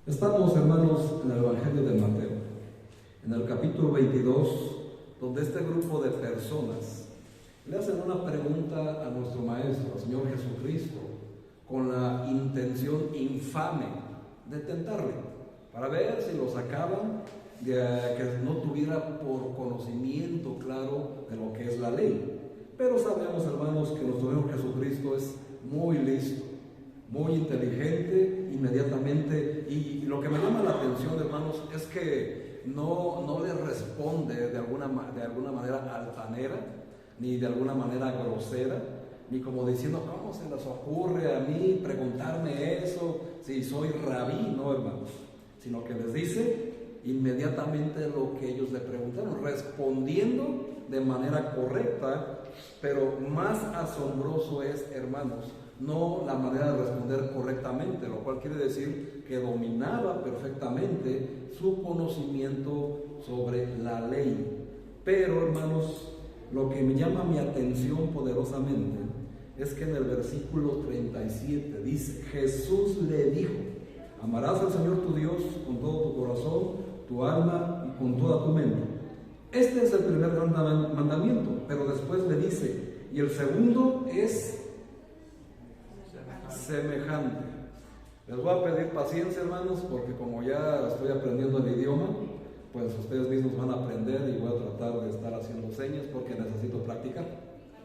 Estamos, hermanos, en el Evangelio de Mateo, en el capítulo 22, donde este grupo de personas le hacen una pregunta a nuestro Maestro, al Señor Jesucristo, con la intención infame de tentarle, para ver si lo sacaban de que no tuviera por conocimiento claro de lo que es la ley. Pero sabemos, hermanos, que nuestro Señor Jesucristo es muy listo, muy inteligente, inmediatamente, y lo que me llama la atención, hermanos, es que no le responde de alguna manera altanera, ni de alguna manera grosera, ni como diciendo, ¿cómo se les ocurre a mí preguntarme eso si soy rabí? No, hermanos, sino que les dice inmediatamente lo que ellos le preguntaron, respondiendo de manera correcta. Pero más asombroso es, hermanos, no la manera de responder correctamente, lo cual quiere decir que dominaba perfectamente su conocimiento sobre la ley. Pero, hermanos, lo que me llama mi atención poderosamente es que en el versículo 37 dice: Jesús le dijo, amarás al Señor tu Dios con todo tu corazón, tu alma y con toda tu mente. Este es el primer gran mandamiento, pero después le dice, y el segundo es semejante. Les voy a pedir paciencia, hermanos, porque como ya estoy aprendiendo el idioma, pues ustedes mismos van a aprender y voy a tratar de estar haciendo señas porque necesito practicar.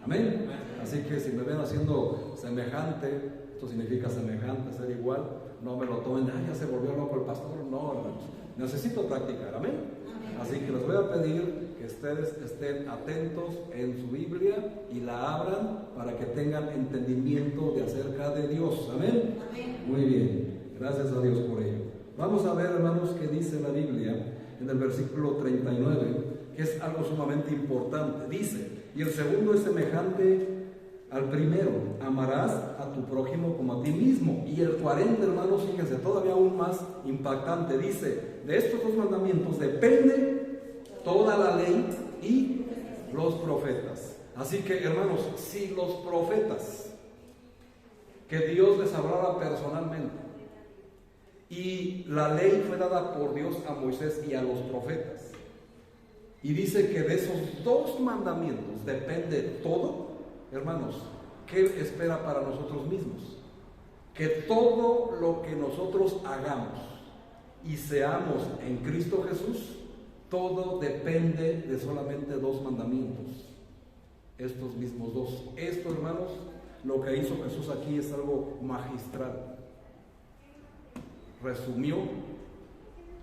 Amén. Así que si me ven haciendo semejante, esto significa semejante, ser igual, no me lo tomen, ya se volvió loco el pastor. No, hermanos, necesito practicar. Amén. Así que les voy a pedir que ustedes estén atentos en su Biblia y la abran para que tengan entendimiento de acerca de Dios. ¿Amén? Amén. Muy bien, gracias a Dios por ello. Vamos a ver, hermanos, qué dice la Biblia en el versículo 39, que es algo sumamente importante. Dice, y el segundo es semejante al primero, amarás a tu prójimo como a ti mismo. Y el 40, hermanos, fíjense, todavía aún más impactante, dice, de estos dos mandamientos depende toda la ley y los profetas. Así que, hermanos, si los profetas que Dios les hablara personalmente y la ley fue dada por Dios a Moisés y a los profetas, y dice que de esos dos mandamientos depende todo, hermanos, ¿qué espera para nosotros mismos? Que todo lo que nosotros hagamos y seamos en Cristo Jesús, todo depende de solamente dos mandamientos, estos mismos dos. Esto, hermanos, lo que hizo Jesús aquí es algo magistral. Resumió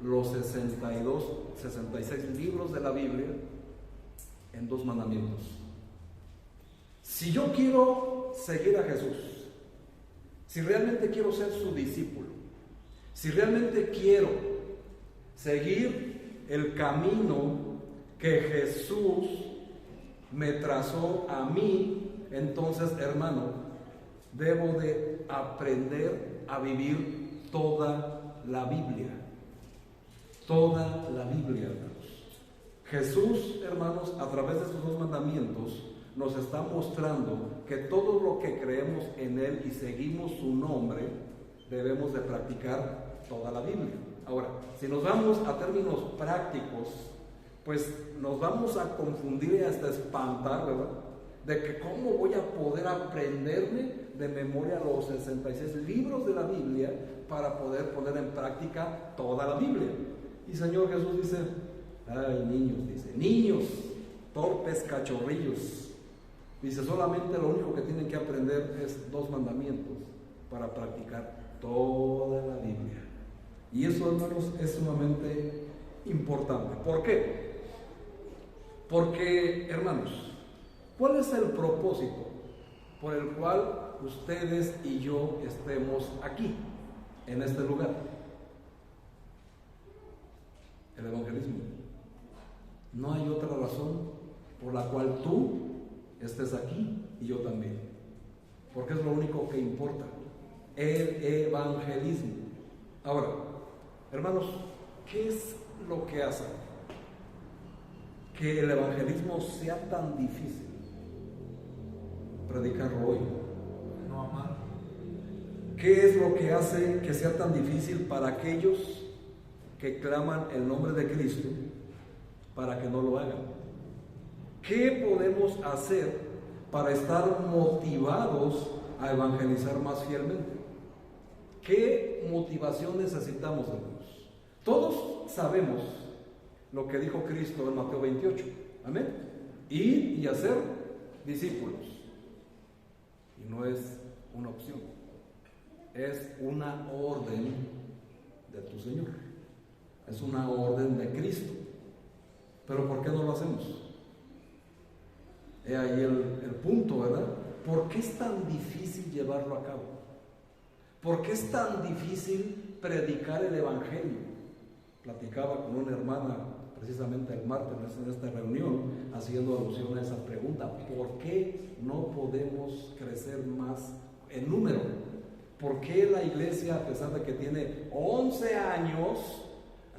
los 66 libros de la Biblia en dos mandamientos. Si yo quiero seguir a Jesús, si realmente quiero ser su discípulo, si realmente quiero seguir el camino que Jesús me trazó a mí, entonces, hermano, debo de aprender a vivir toda la Biblia. Toda la Biblia, hermanos. Jesús, hermanos, a través de estos dos mandamientos, nos está mostrando que todo lo que creemos en Él y seguimos su nombre, debemos de practicar toda la Biblia. Ahora, si nos vamos a términos prácticos, pues nos vamos a confundir y hasta espantar, ¿verdad? De que cómo voy a poder aprenderme de memoria los 66 libros de la Biblia para poder poner en práctica toda la Biblia. Y Señor Jesús dice, ay, niños, dice, niños, torpes cachorrillos. Dice, solamente lo único que tienen que aprender es dos mandamientos para practicar toda la Biblia. Y eso, hermanos, es sumamente importante. ¿Por qué? Porque, hermanos, ¿cuál es el propósito por el cual ustedes y yo estemos aquí, en este lugar? El evangelismo. No hay otra razón por la cual tú estés aquí y yo también, porque es lo único que importa, el evangelismo. Ahora, hermanos, ¿qué es lo que hace que el evangelismo sea tan difícil predicarlo hoy? No amar. ¿Qué es lo que hace que sea tan difícil para aquellos que claman el nombre de Cristo para que no lo hagan? ¿Qué podemos hacer para estar motivados a evangelizar más fielmente? ¿Qué motivación necesitamos, hermanos? Todos sabemos lo que dijo Cristo en Mateo 28. Amén. Ir y hacer discípulos. Y no es una opción, es una orden de tu Señor. Es una orden de Cristo. Pero ¿por qué no lo hacemos? He ahí el punto, ¿verdad? ¿Por qué es tan difícil llevarlo a cabo? ¿Por qué es tan difícil predicar el Evangelio? Platicaba con una hermana precisamente el martes en esta reunión, haciendo alusión a esa pregunta: ¿por qué no podemos crecer más en número? ¿Por qué la iglesia, a pesar de que tiene 11 años,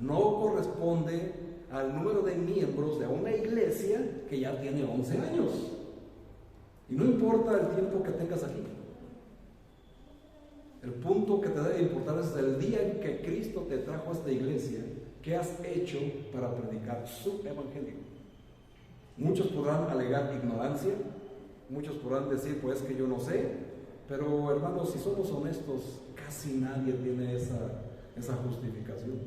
no corresponde al número de miembros de una iglesia que ya tiene 11 años? Y no importa el tiempo que tengas aquí. El punto que te debe importar es el día en que Cristo te trajo a esta iglesia, ¿qué has hecho para predicar su evangelio? Muchos podrán alegar ignorancia, muchos podrán decir, pues que yo no sé, pero hermanos, si somos honestos, casi nadie tiene esa justificación.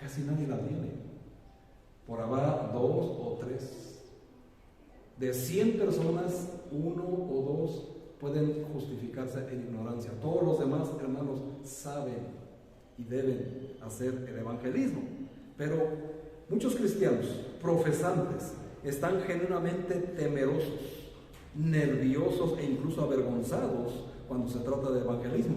Casi nadie la tiene. Por haber 2 o 3. De 100 personas, 1 o 2 pueden justificarse en ignorancia. Todos los demás, hermanos, saben y deben hacer el evangelismo. Pero muchos cristianos profesantes están genuinamente temerosos, nerviosos e incluso avergonzados cuando se trata de evangelismo.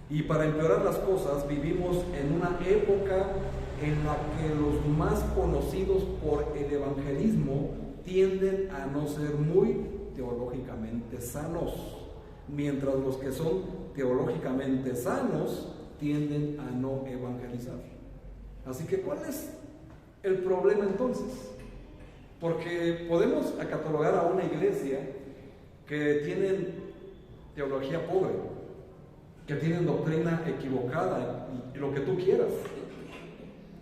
Y para empeorar las cosas, vivimos en una época en la que los más conocidos por el evangelismo tienden a no ser muy teológicamente sanos, mientras los que son teológicamente sanos tienden a no evangelizar. Así que, ¿cuál es el problema entonces? Porque podemos catalogar a una iglesia que tienen teología pobre, que tienen doctrina equivocada y lo que tú quieras,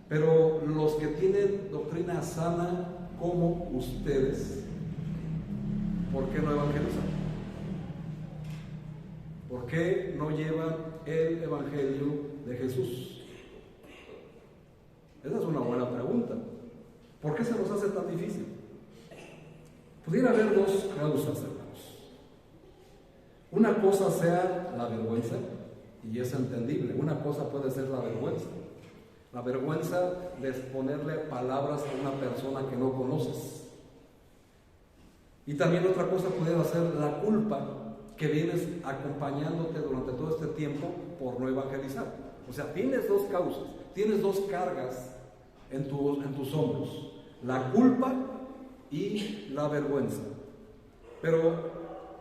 pero los que tienen doctrina sana como ustedes, ¿por qué no evangelizan? ¿Por qué no llevan el evangelio de Jesús? Esa es una buena pregunta. ¿Por qué se nos hace tan difícil? Pudiera haber 2 causas, hermanos. Una cosa sea la vergüenza, y es entendible. Una cosa puede ser la vergüenza. La vergüenza de exponerle palabras a una persona que no conoces. Y también otra cosa pudiera ser la culpa que vienes acompañándote durante todo este tiempo por no evangelizar. O sea, tienes 2 causas, tienes 2 cargas en tus hombros: la culpa y la vergüenza. Pero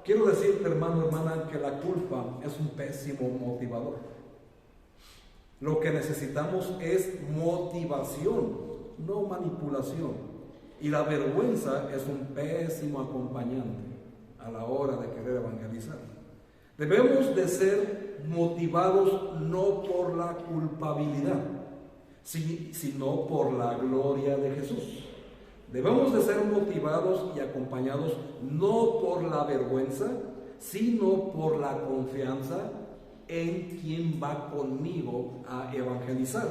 quiero decirte, hermano, hermana, que la culpa es un pésimo motivador. Lo que necesitamos es motivación, no manipulación. Y la vergüenza es un pésimo acompañante a la hora de querer evangelizar. Debemos de ser motivados no por la culpabilidad, sino por la gloria de Jesús. Debemos de ser motivados y acompañados no por la vergüenza, sino por la confianza en quien va conmigo a evangelizar.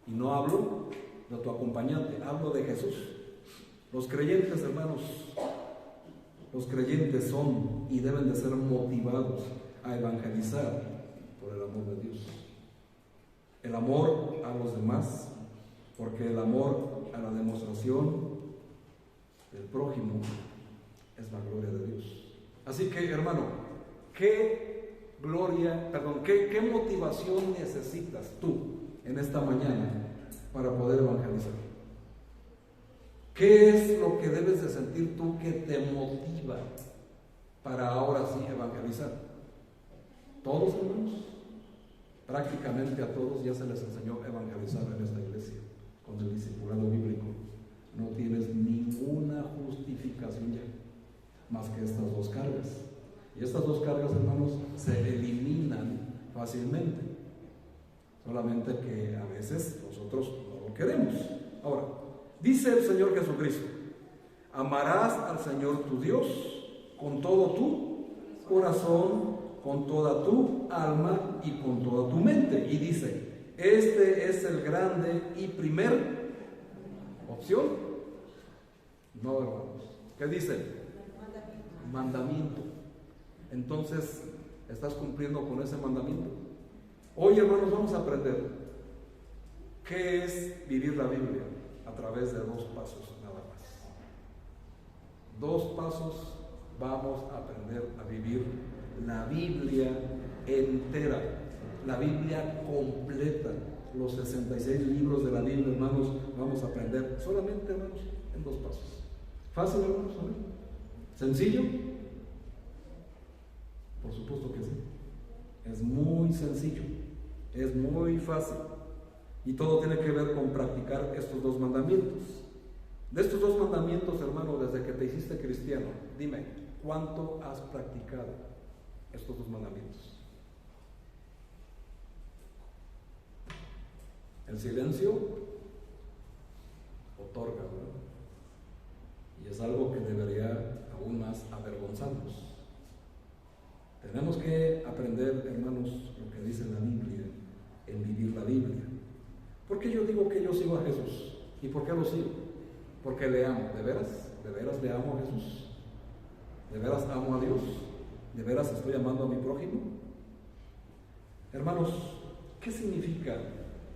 Y no hablo de tu acompañante, hablo de Jesús. Los creyentes, hermanos, los creyentes son y deben de ser motivados a evangelizar por el amor de Dios. El amor a los demás, porque el amor a la demostración del prójimo es la gloria de Dios. Así que, hermano, ¿qué motivación necesitas tú en esta mañana para poder evangelizar? ¿Qué es lo que debes de sentir tú que te motiva para ahora sí evangelizar? Todos, hermanos, prácticamente a todos ya se les enseñó evangelizar en esta iglesia con el discipulado bíblico. No tienes ninguna justificación ya, más que estas 2 cargas. Y estas dos cargas, hermanos, se eliminan fácilmente. Solamente que a veces nosotros no lo queremos. Ahora, dice el Señor Jesucristo: amarás al Señor tu Dios con todo tu corazón, con toda tu alma y con toda tu mente. Y dice, este es el grande y primer opción. No, hermanos. ¿Qué dice? Mandamiento. Entonces, ¿estás cumpliendo con ese mandamiento? Hoy, hermanos, vamos a aprender qué es vivir la Biblia a través de 2 pasos nada más. 2 pasos vamos a aprender a vivir la Biblia entera, la Biblia completa, los 66 libros de la Biblia, hermanos, vamos a aprender solamente, hermanos, en 2 pasos. ¿Fácil, hermanos? ¿Sencillo? Por supuesto que sí. Es muy sencillo, es muy fácil. Y todo tiene que ver con practicar estos 2 mandamientos. De estos 2 mandamientos, hermano, desde que te hiciste cristiano, dime, ¿cuánto has practicado estos 2 mandamientos? El silencio otorga, ¿verdad? Y es algo que debería aún más avergonzarnos. Tenemos que aprender, hermanos, lo que dice la Biblia, en vivir la Biblia. ¿Por qué yo digo que yo sigo a Jesús? ¿Y por qué lo sigo? Porque le amo. ¿De veras? ¿De veras le amo a Jesús? ¿De veras amo a Dios? ¿De veras estoy amando a mi prójimo? Hermanos, ¿qué significa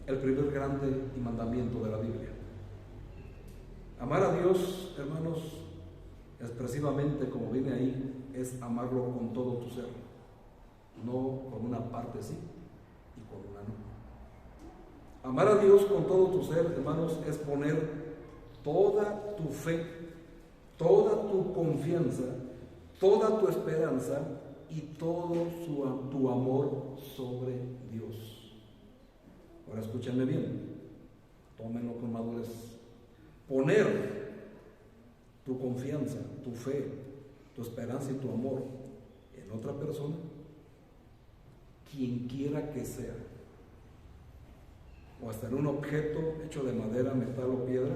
el primer grande y mandamiento de la Biblia? Amar a Dios, hermanos, expresivamente, como viene ahí, es amarlo con todo tu ser, no con una parte sí y con una no. Amar a Dios con todo tu ser, hermanos, es poner toda tu fe, toda tu confianza, toda tu esperanza y todo tu amor sobre Dios. Ahora escúchenme bien, tómenlo con madurez. Poner tu confianza, tu fe, tu esperanza y tu amor en otra persona, quien quiera que sea, o hasta en un objeto hecho de madera, metal o piedra,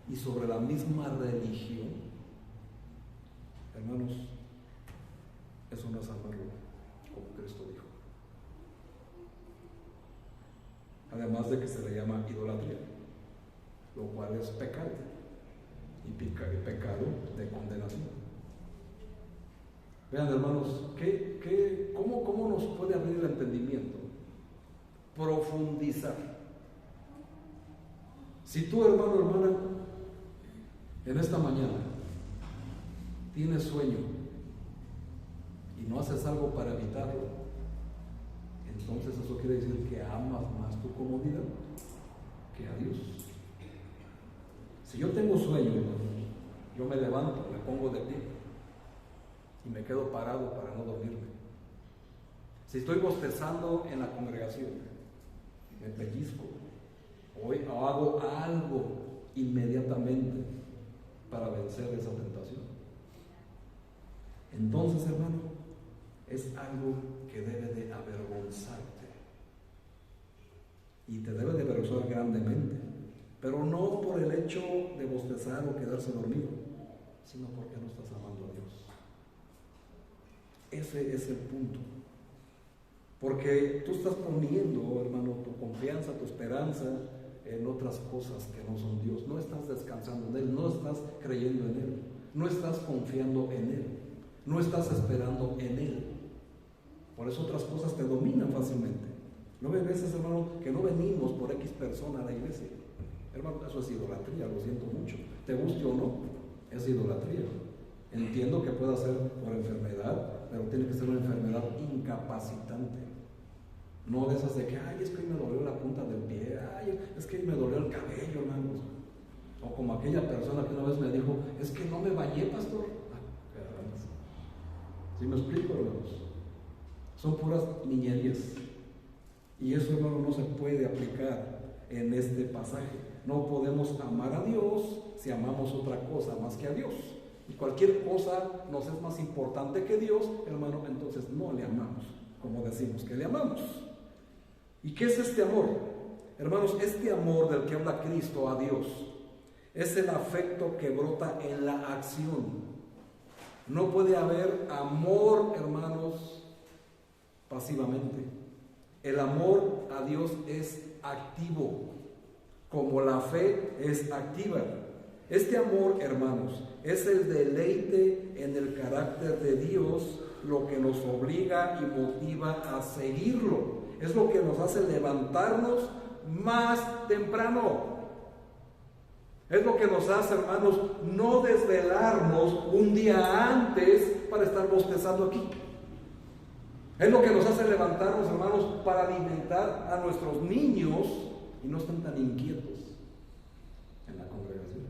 y sobre la misma religión, hermanos, eso no es amarlo como Cristo dijo. Además de que se le llama idolatría, lo cual es pecado, y pecado de condenación. Vean, hermanos, ¿cómo nos puede abrir el entendimiento? Profundizar. Si tú, hermano, hermana, en esta mañana tienes sueño y no haces algo para evitarlo, entonces eso quiere decir que amas más tu comodidad que a Dios. Si yo tengo sueño, hermano, yo me levanto, me pongo de pie y me quedo parado para no dormirme. Si estoy bostezando en la congregación, me pellizco o hago algo inmediatamente para vencer esa tentación. Entonces, hermano, es algo que debe de avergonzarte y te debe de avergonzar grandemente, pero no por el hecho de bostezar o quedarse dormido, sino porque no estás amando a Dios. Ese es el punto. Porque tú estás poniendo, hermano, tu confianza, tu esperanza en otras cosas que no son Dios. No estás descansando en Él, no estás creyendo en Él, no estás confiando en Él, no estás esperando en Él. Por eso otras cosas te dominan fácilmente. No hay veces, hermano, que no venimos por X persona a la iglesia. Hermano, eso es idolatría, lo siento mucho. Te guste o no, es idolatría. Entiendo que pueda ser por enfermedad, pero tiene que ser una enfermedad incapacitante. No de esas de que, ay, es que me dolió la punta del pie, ay, es que me dolió el cabello, hermanos. O como aquella persona que una vez me dijo, es que no me bañé, pastor. ¿Sí me explico, hermanos? Son puras niñerías. Y eso, hermano, no se puede aplicar en este pasaje. No podemos amar a Dios si amamos otra cosa más que a Dios. y cualquier cosa nos es más importante que Dios, hermano, entonces no le amamos, como decimos que le amamos. ¿Y qué es este amor? Hermanos, este amor del que habla Cristo a Dios es el afecto que brota en la acción. No puede haber amor, hermanos, pasivamente. El amor a Dios es activo, como la fe es activa. Este amor, hermanos, es el deleite en el carácter de Dios, lo que nos obliga y motiva a seguirlo. Es lo que nos hace levantarnos más temprano. Es lo que nos hace, hermanos, no desvelarnos un día antes para estar bostezando aquí. Es lo que nos hace levantarnos, hermanos, para alimentar a nuestros niños y no están tan inquietos en la congregación.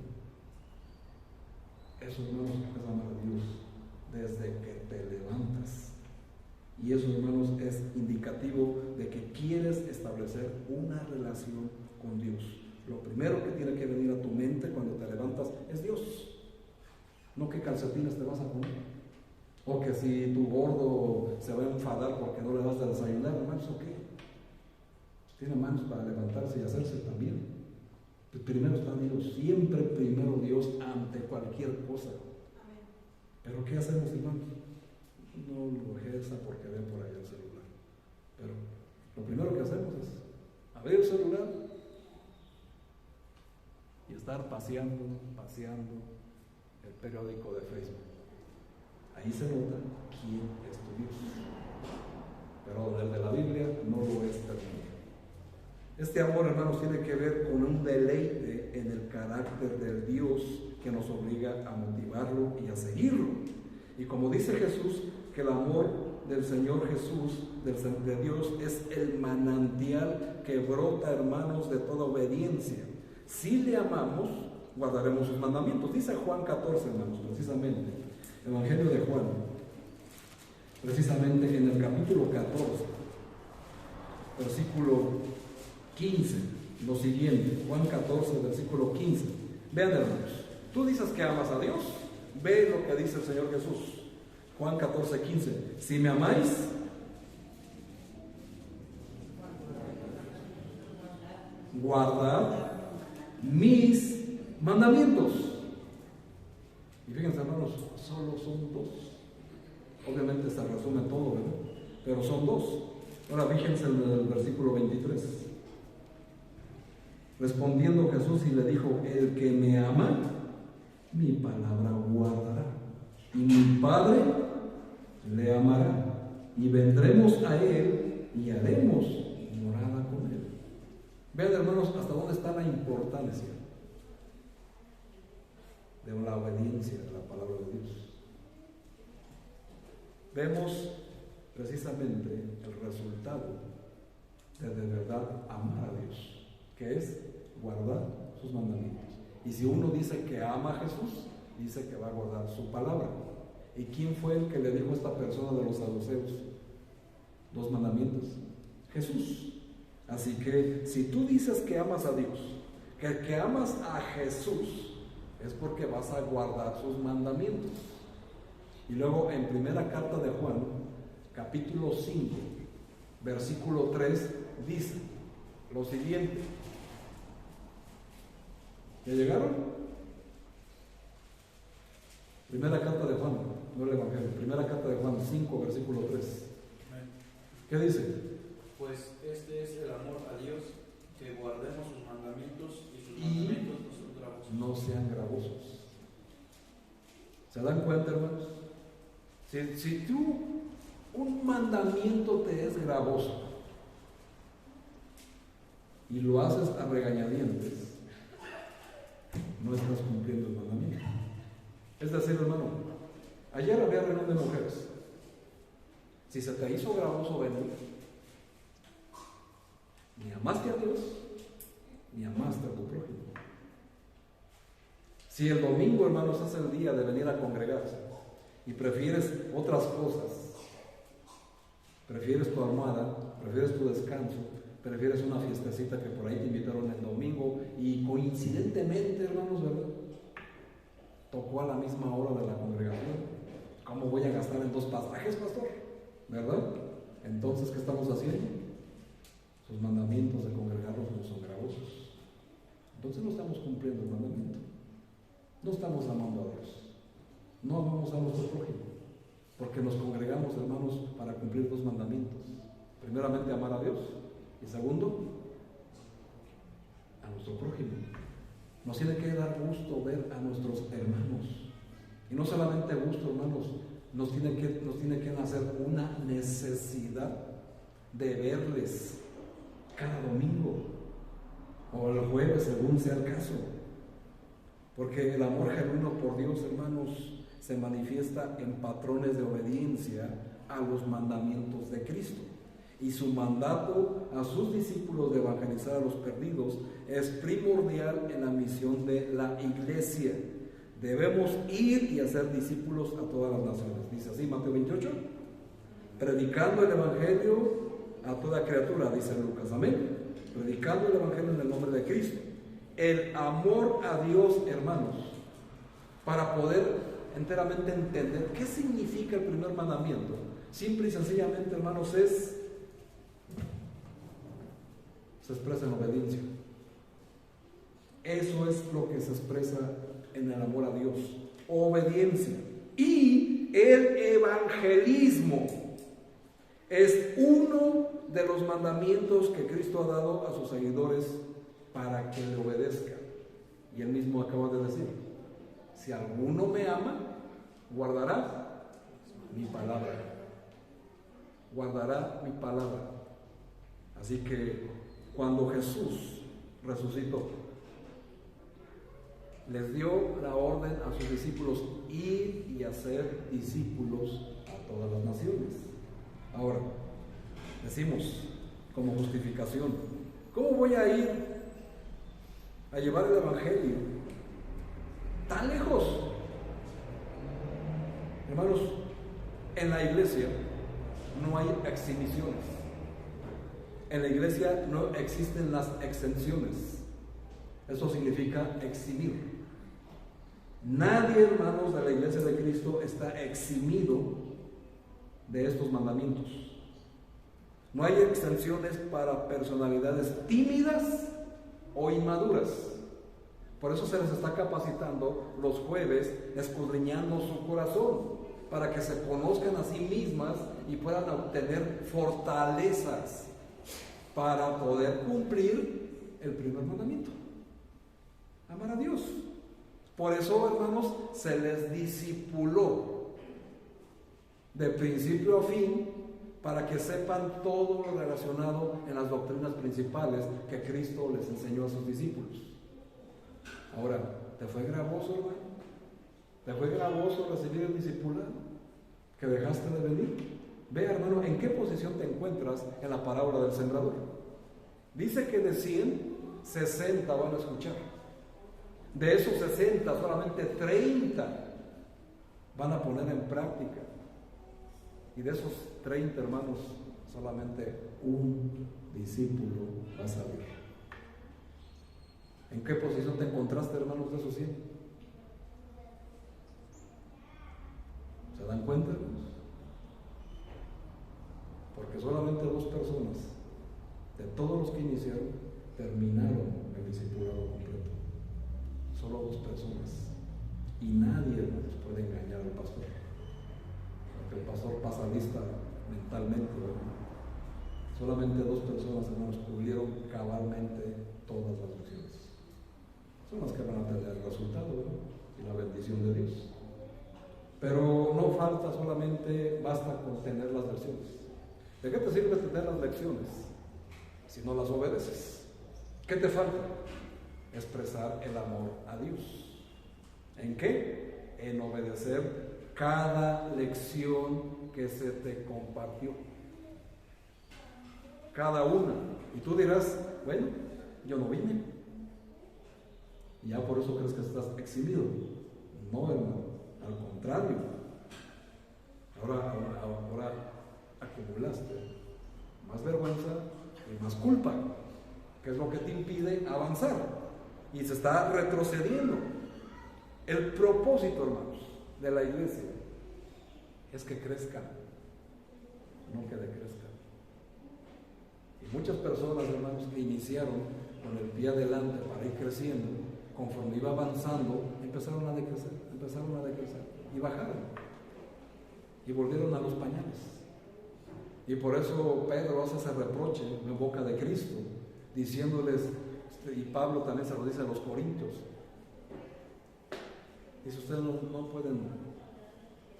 Eso, hermanos, es amar a Dios desde que te levantas. Y eso, hermanos, es indicativo de que quieres establecer una relación con Dios. Lo primero que tiene que venir a tu mente cuando te levantas es Dios. No qué calcetines te vas a poner, o que si tu gordo se va a enfadar porque no le vas a desayunar, hermanos, ¿o qué? Tiene manos para levantarse y hacerse también. Pues primero está Dios, siempre primero Dios ante cualquier cosa. Pero ¿qué hacemos, hermanos? No lo ejerza porque ve por allá el celular. Pero lo primero que hacemos es abrir el celular y estar paseando el periódico de Facebook. Ahí se nota quién es tu Dios. Pero el de la Biblia no lo es también. Este amor, hermanos, tiene que ver con un deleite en el carácter del Dios que nos obliga a motivarlo y a seguirlo. Y como dice Jesús, que el amor del Señor Jesús, de Dios, es el manantial que brota, hermanos, de toda obediencia. Si le amamos, guardaremos sus mandamientos. Dice Juan 14, hermanos, precisamente, Evangelio de Juan, precisamente en el capítulo 14, versículo 15, lo siguiente, Juan 14, versículo 15. Vean, hermanos, tú dices que amas a Dios, ve lo que dice el Señor Jesús. Juan 14, 15. Si me amáis, guardad mis mandamientos. Y fíjense, hermanos, solo son dos. Obviamente se resume todo, ¿verdad? Pero son dos. Ahora fíjense en el versículo 23. Respondiendo Jesús y le dijo: el que me ama, mi palabra guardará, y mi Padre le amará, y vendremos a él y haremos morada con él. Vean, hermanos, hasta dónde está la importancia de la obediencia de la palabra de Dios. Vemos precisamente el resultado de verdad amar a Dios, que es guardar sus mandamientos. Y si uno dice que ama a Jesús, dice que va a guardar su palabra. ¿Y quién fue el que le dijo a esta persona de los saduceos los mandamientos? Jesús. Así que si tú dices que amas a Dios, que amas a Jesús, es porque vas a guardar sus mandamientos. Y luego en primera carta de Juan, capítulo 5, versículo 3, dice lo siguiente. ¿Ya llegaron? Primera carta de Juan, no el Evangelio, primera carta de Juan 5, versículo 3. ¿Qué dice? Pues este es el amor a Dios, que guardemos sus mandamientos y sus mandamientos no son gravosos. No sean gravosos. ¿Se dan cuenta, hermanos? Si tú, un mandamiento te es gravoso y lo haces a regañadientes, no estás cumpliendo el mandamiento. Es decir, hermano, ayer había reunión de mujeres. Si se te hizo gravoso venir, ni amaste a Dios, ni amaste a tu prójimo. Si el domingo, hermanos, es el día de venir a congregarse y prefieres otras cosas, prefieres tu almohada, prefieres tu descanso, prefieres una fiestecita que por ahí te invitaron el domingo y coincidentemente, hermanos, ¿verdad? tocó a la misma hora de la congregación. ¿Cómo voy a gastar en 2 pasajes, pastor? ¿Verdad? Entonces, ¿qué estamos haciendo? Sus mandamientos de congregarnos no son gravosos. Entonces no estamos cumpliendo el mandamiento. No estamos amando a Dios. No amamos a nuestro prójimo. Porque nos congregamos, hermanos, para cumplir 2 mandamientos. Primeramente, amar a Dios. Y segundo, a nuestro prójimo. Nos tiene que dar gusto ver a nuestros hermanos. Y no solamente gusto, hermanos, nos tiene que nacer una necesidad de verles cada domingo o el jueves, según sea el caso. Porque el amor genuino por Dios, hermanos, se manifiesta en patrones de obediencia a los mandamientos de Cristo. Y su mandato a sus discípulos de evangelizar a los perdidos es primordial en la misión de la iglesia. Debemos ir y hacer discípulos a todas las naciones. Dice así Mateo 28, predicando el evangelio a toda criatura, dice Lucas, amén. Predicando el evangelio en el nombre de Cristo. El amor a Dios, hermanos, para poder enteramente entender qué significa el primer mandamiento, simple y sencillamente, hermanos, se expresa en obediencia. Eso es lo que se expresa en el amor a Dios, obediencia. Y el evangelismo es uno de los mandamientos que Cristo ha dado a sus seguidores para que le obedezcan. Y él mismo acaba de decir: si alguno me ama, guardará mi palabra. Guardará mi palabra. Así que cuando Jesús resucitó, les dio la orden a sus discípulos: ir y hacer discípulos a todas las naciones. Ahora, decimos como justificación: ¿cómo voy a ir a llevar el evangelio tan lejos? Hermanos, en la iglesia no hay exhibiciones. En la iglesia no existen las exenciones. Eso significa eximir. Nadie, hermanos, de la iglesia de Cristo está eximido de estos mandamientos. No hay exenciones para personalidades tímidas o inmaduras. Por eso se les está capacitando los jueves, escudriñando su corazón, para que se conozcan a sí mismas y puedan obtener fortalezas para poder cumplir el primer mandamiento: amar a Dios. Por eso, hermanos, se les discipuló de principio a fin, para que sepan todo lo relacionado en las doctrinas principales que Cristo les enseñó a sus discípulos. Ahora, ¿te fue gravoso, hermano? ¿Te fue gravoso recibir el discipulado que dejaste de venir? Ve, hermano, ¿en qué posición te encuentras en la parábola del sembrador? Dice que de 100, 60 van a escuchar. De esos 60, solamente 30 van a poner en práctica. Y de esos 30, hermanos, solamente un discípulo va a salir. ¿En qué posición te encontraste, hermanos, de esos 100? ¿Se dan cuenta, hermanos? Porque solamente 2 personas de todos los que iniciaron terminaron el discipulado completo. Solo 2 personas. Y nadie, hermanos, puede engañar al pastor. Porque el pastor pasa lista mentalmente, ¿verdad? Solamente 2 personas, hermanos, cubrieron cabalmente todas las lecciones. Son las que van a tener el resultado, ¿verdad? Y la bendición de Dios. Pero no falta solamente, basta con tener las lecciones. ¿De qué te sirve tener las lecciones si no las obedeces? ¿Qué te falta? Expresar el amor a Dios. ¿En qué? En obedecer cada lección que se te compartió. Cada una. Y tú dirás: bueno, yo no vine. Y ya por eso crees que estás eximido. No, hermano, al contrario. Ahora acumulaste más vergüenza y más culpa, que es lo que te impide avanzar, y se está retrocediendo. Por eso, hermanos, El propósito, hermanos, de la iglesia es que crezcan, no que decrezcan. Y muchas personas, hermanos, que iniciaron con el pie adelante para ir creciendo, conforme iba avanzando, empezaron a decrecer y bajaron y volvieron a los pañales. Y por eso Pedro hace ese reproche en boca de Cristo, diciéndoles, y Pablo también se lo dice a los corintios, dice: ustedes no pueden,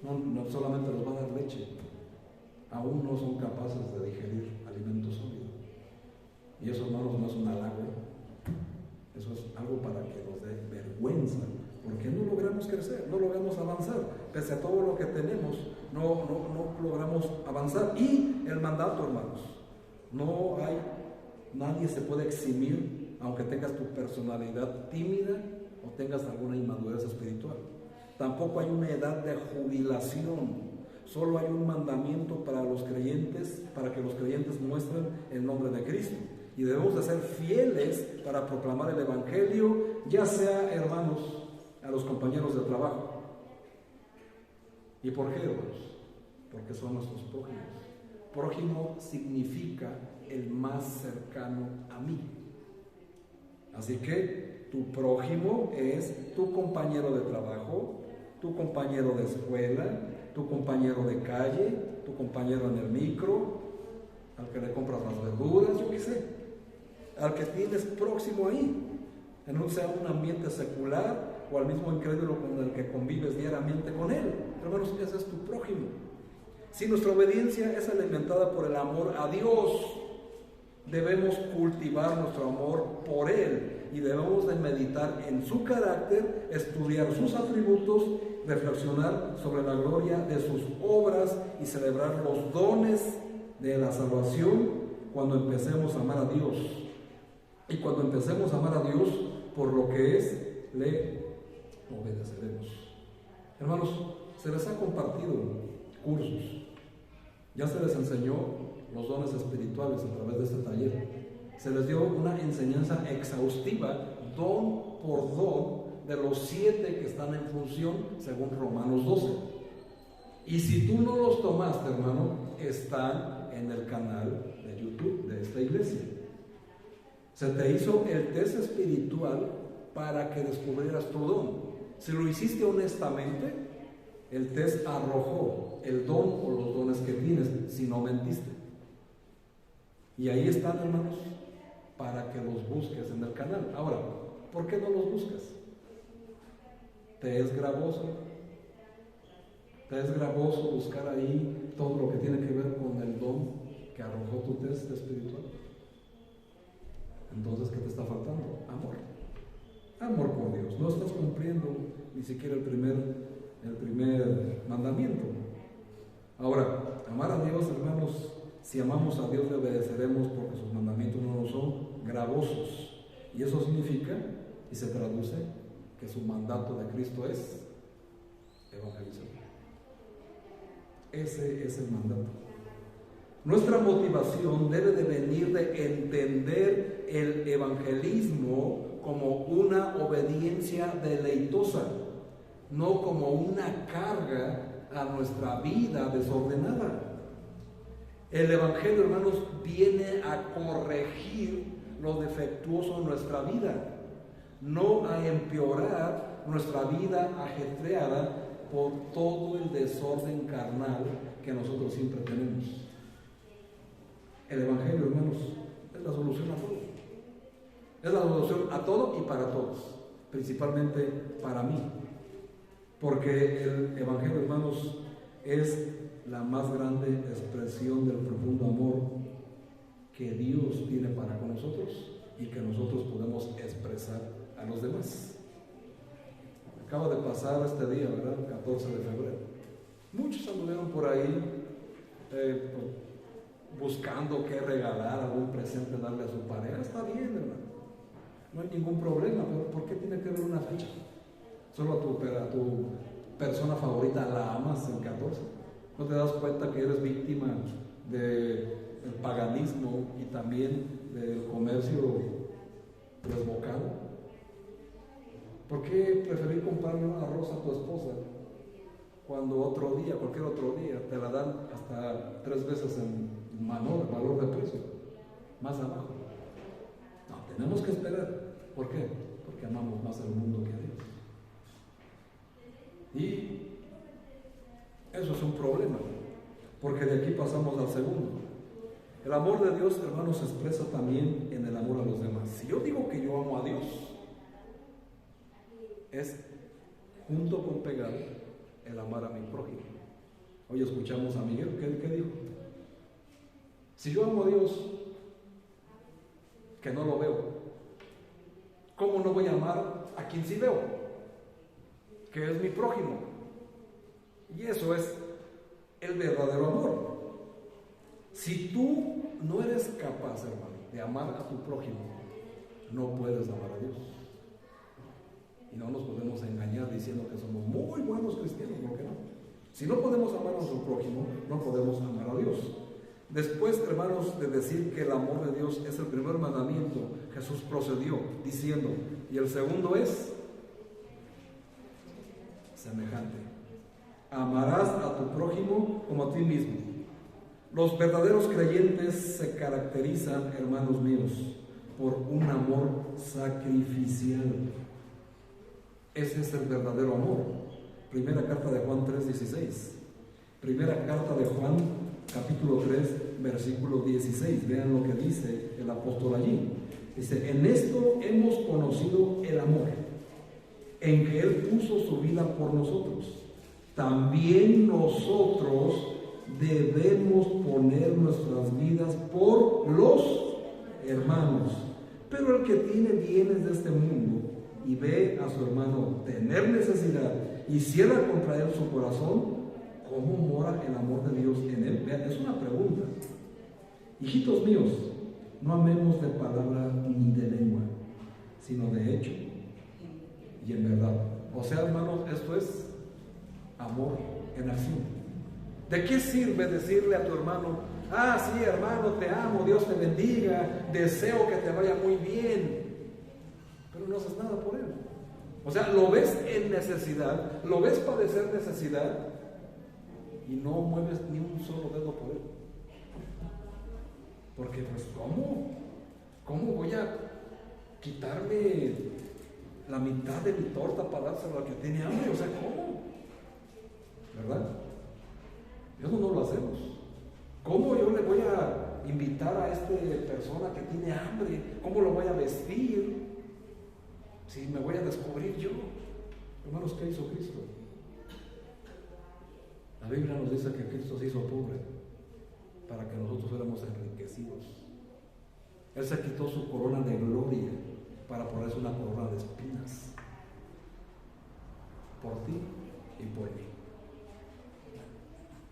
no solamente les va a dar leche, aún no son capaces de digerir alimento sólido. Y eso, hermanos, no es un halago, eso es algo para que nos dé vergüenza, porque no logramos crecer, no logramos avanzar, pese a todo lo que tenemos, no logramos avanzar. Y el mandato, hermanos, nadie se puede eximir, aunque tengas tu personalidad tímida o tengas alguna inmadurez espiritual. Tampoco hay una edad de jubilación. Solo hay un mandamiento para los creyentes, para que los creyentes muestren el nombre de Cristo. Y debemos de ser fieles para proclamar el Evangelio, ya sea, hermanos, a los compañeros de trabajo. ¿Y por qué, hermanos? Porque son nuestros prójimos. Prójimo significa el más cercano a mí. Así que tu prójimo es tu compañero de trabajo, tu compañero de escuela, tu compañero de calle, tu compañero en el micro, al que le compras las verduras, yo qué sé, al que tienes próximo ahí, sea un ambiente secular o al mismo incrédulo con el que convives diariamente con él. Hermanos, ese es tu prójimo. Si nuestra obediencia es alimentada por el amor a Dios, debemos cultivar nuestro amor por Él y debemos de meditar en su carácter, estudiar sus atributos, reflexionar sobre la gloria de sus obras y celebrar los dones de la salvación cuando empecemos a amar a Dios. Y cuando empecemos a amar a Dios por lo que es, le obedeceremos. Hermanos, se les ha compartido cursos, ya se les enseñó los dones espirituales a través de este taller, se les dio una enseñanza exhaustiva, don por don, de los 7 que están en función según Romanos 12. Y si tú no los tomaste, hermano, están en el canal de YouTube de esta iglesia. Se te hizo el test espiritual para que descubrieras tu don. Si lo hiciste honestamente, el test arrojó el don o los dones que tienes, si no mentiste. Y ahí están, hermanos, para que los busques en el canal. Ahora, ¿por qué no los buscas? ¿Te es gravoso? ¿Te es gravoso buscar ahí todo lo que tiene que ver con el don que arrojó tu test espiritual? Entonces, ¿qué te está faltando? Amor. Amor por Dios. No estás cumpliendo ni siquiera el primer mandamiento. Ahora, amar a Dios, hermanos, si amamos a Dios le obedeceremos porque sus mandamientos no nos son gravosos. Y eso significa, y se traduce, que su mandato de Cristo es evangelizar. Ese es el mandato. Nuestra motivación debe de venir de entender el evangelismo como una obediencia deleitosa, no como una carga a nuestra vida desordenada. El evangelio, hermanos, viene a corregir lo defectuoso en nuestra vida, no a empeorar nuestra vida ajetreada por todo el desorden carnal que nosotros siempre tenemos. El evangelio, hermanos, es la solución a todo. Es la solución a todo y para todos, principalmente para mí. Porque el evangelio, hermanos, es la más grande expresión del profundo amor que Dios tiene para con nosotros y que nosotros podemos expresar a los demás. Acaba de pasar este día, ¿verdad? 14 de febrero. Muchos anduvieron por ahí buscando qué regalar, algún presente darle a su pareja. Está bien, hermano, no hay ningún problema, pero ¿por qué tiene que haber una fecha? Solo a tu persona favorita la amas el 14. ¿No te das cuenta que eres víctima del paganismo y también del comercio desbocado? ¿Por qué preferir comprarle una rosa a tu esposa cuando otro día, cualquier otro día, te la dan hasta 3 veces en valor de precio, más abajo? No, tenemos que esperar. ¿Por qué? Porque amamos más al mundo que a Dios. Y eso es un problema, porque de aquí pasamos al segundo. El amor de Dios, hermanos, se expresa también en el amor a los demás. Si yo digo que yo amo a Dios, es junto con pegado el amar a mi prójimo. Hoy escuchamos a Miguel, ¿qué dijo? Si yo amo a Dios, que no lo veo, ¿cómo no voy a amar a quien sí veo? Que es mi prójimo. Y eso es el verdadero amor. Si tú no eres capaz, hermano, de amar a tu prójimo, no puedes amar a Dios. Y no nos podemos engañar diciendo que somos muy buenos cristianos, ¿por qué no? Si no podemos amar a nuestro prójimo, no podemos amar a Dios. Después, hermanos, de decir que el amor de Dios es el primer mandamiento, Jesús procedió diciendo, y el segundo es semejante: amarás a tu prójimo como a ti mismo. Los verdaderos creyentes se caracterizan, hermanos míos, por un amor sacrificial. Ese es el verdadero amor. Primera carta de Juan 3:16. Primera carta de Juan, capítulo 3, versículo 16. Vean lo que dice el apóstol allí. Dice: en esto hemos conocido el amor, en que Él puso su vida por nosotros. También nosotros debemos poner nuestras vidas por los hermanos. Pero el que tiene bienes de este mundo y ve a su hermano tener necesidad y cierra contra él su corazón, ¿cómo mora el amor de Dios en él? Vean, es una pregunta. Hijitos míos, no amemos de palabra ni de lengua, sino de hecho y en verdad. O sea, hermanos, esto es amor en acción. ¿De qué sirve decirle a tu hermano: ah, sí, hermano, te amo, Dios te bendiga, deseo que te vaya muy bien, pero no haces nada por él? O sea, lo ves en necesidad, lo ves padecer necesidad y no mueves ni un solo dedo por él. Porque pues ¿cómo voy a quitarle la mitad de mi torta para dárselo al que tiene hambre? O sea, ¿cómo? ¿Verdad? Eso no lo hacemos. ¿Cómo yo le voy a invitar a esta persona que tiene hambre? ¿Cómo lo voy a vestir? Si me voy a descubrir yo. Hermanos, ¿qué hizo Cristo? La Biblia nos dice que Cristo se hizo pobre para que nosotros fuéramos enriquecidos. Él se quitó su corona de gloria para ponerse una corona de espinas por ti y por mí.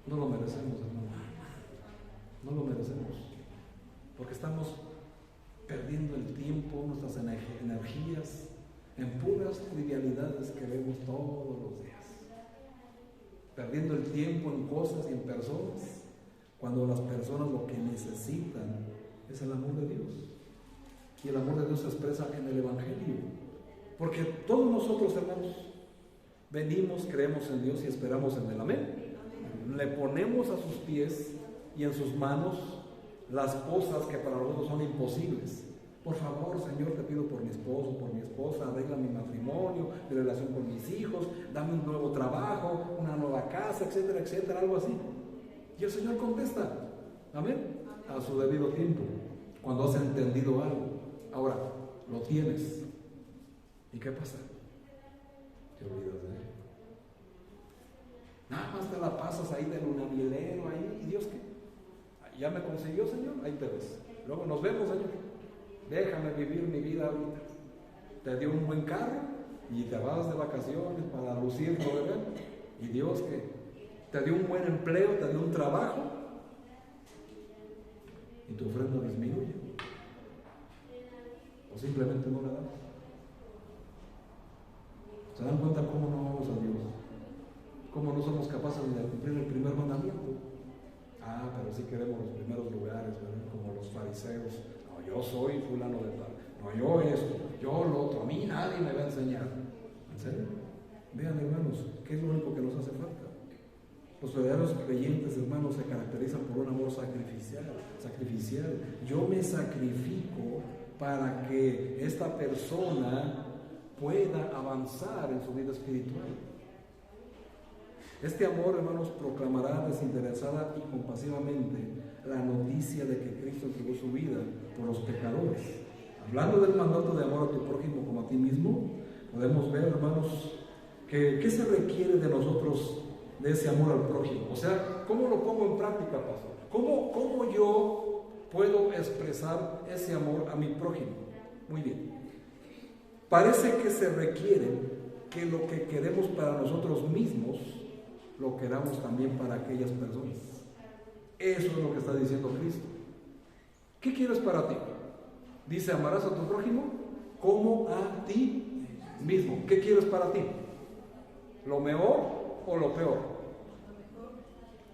No lo merecemos, hermano. No lo merecemos, porque estamos perdiendo el tiempo, nuestras energías en puras trivialidades que vemos todos los días, perdiendo el tiempo en cosas y en personas, cuando las personas lo que necesitan es el amor de Dios. Y el amor de Dios se expresa en el Evangelio, porque todos nosotros, hermanos, venimos, creemos en Dios y esperamos en el amén. Le ponemos a sus pies y en sus manos las cosas que para nosotros son imposibles. Por favor, Señor, te pido por mi esposo, por mi esposa, arregla mi matrimonio, mi relación con mis hijos, dame un nuevo trabajo, una nueva casa, etcétera, etcétera, algo así. Y el Señor contesta, amén, a su debido tiempo, cuando has entendido algo. Ahora, lo tienes. ¿Y qué pasa? Te olvidas de él. Nada más te la pasas ahí de lunamielero ahí, y Dios, ¿qué? Ya me consiguió, Señor, ahí te ves. Luego nos vemos, Señor. Déjame vivir mi vida ahorita. Te dio un buen carro y te vas de vacaciones para lucirlo, ¿verdad? Y Dios, ¿qué? Te dio un buen empleo, te dio un trabajo y tu ofrenda disminuye. O simplemente no la das. ¿Se dan cuenta cómo no amamos a Dios? ¿Cómo no somos capaces de cumplir el primer mandamiento? Ah, pero sí queremos los primeros lugares, ¿verdad? Como los fariseos. No, yo soy fulano de tal. No, yo esto, yo lo otro. A mí nadie me va a enseñar. ¿En serio? Vean, hermanos, ¿qué es lo único que nos hace falta? Los verdaderos creyentes, hermanos, se caracterizan por un amor sacrificial. Yo me sacrifico para que esta persona pueda avanzar en su vida espiritual. Este amor, hermanos, proclamará desinteresada y compasivamente la noticia de que Cristo entregó su vida por los pecadores. Hablando del mandato de amor a tu prójimo como a ti mismo, podemos ver, hermanos, que ¿qué se requiere de nosotros de ese amor al prójimo? O sea, ¿cómo lo pongo en práctica, pastor? ¿Cómo yo puedo expresar ese amor a mi prójimo? Muy bien. Parece que se requiere que lo que queremos para nosotros mismos lo queramos también para aquellas personas. Eso es lo que está diciendo Cristo. ¿Qué quieres para ti? Dice, amarás a tu prójimo como a ti mismo. ¿Qué quieres para ti? ¿Lo mejor o lo peor?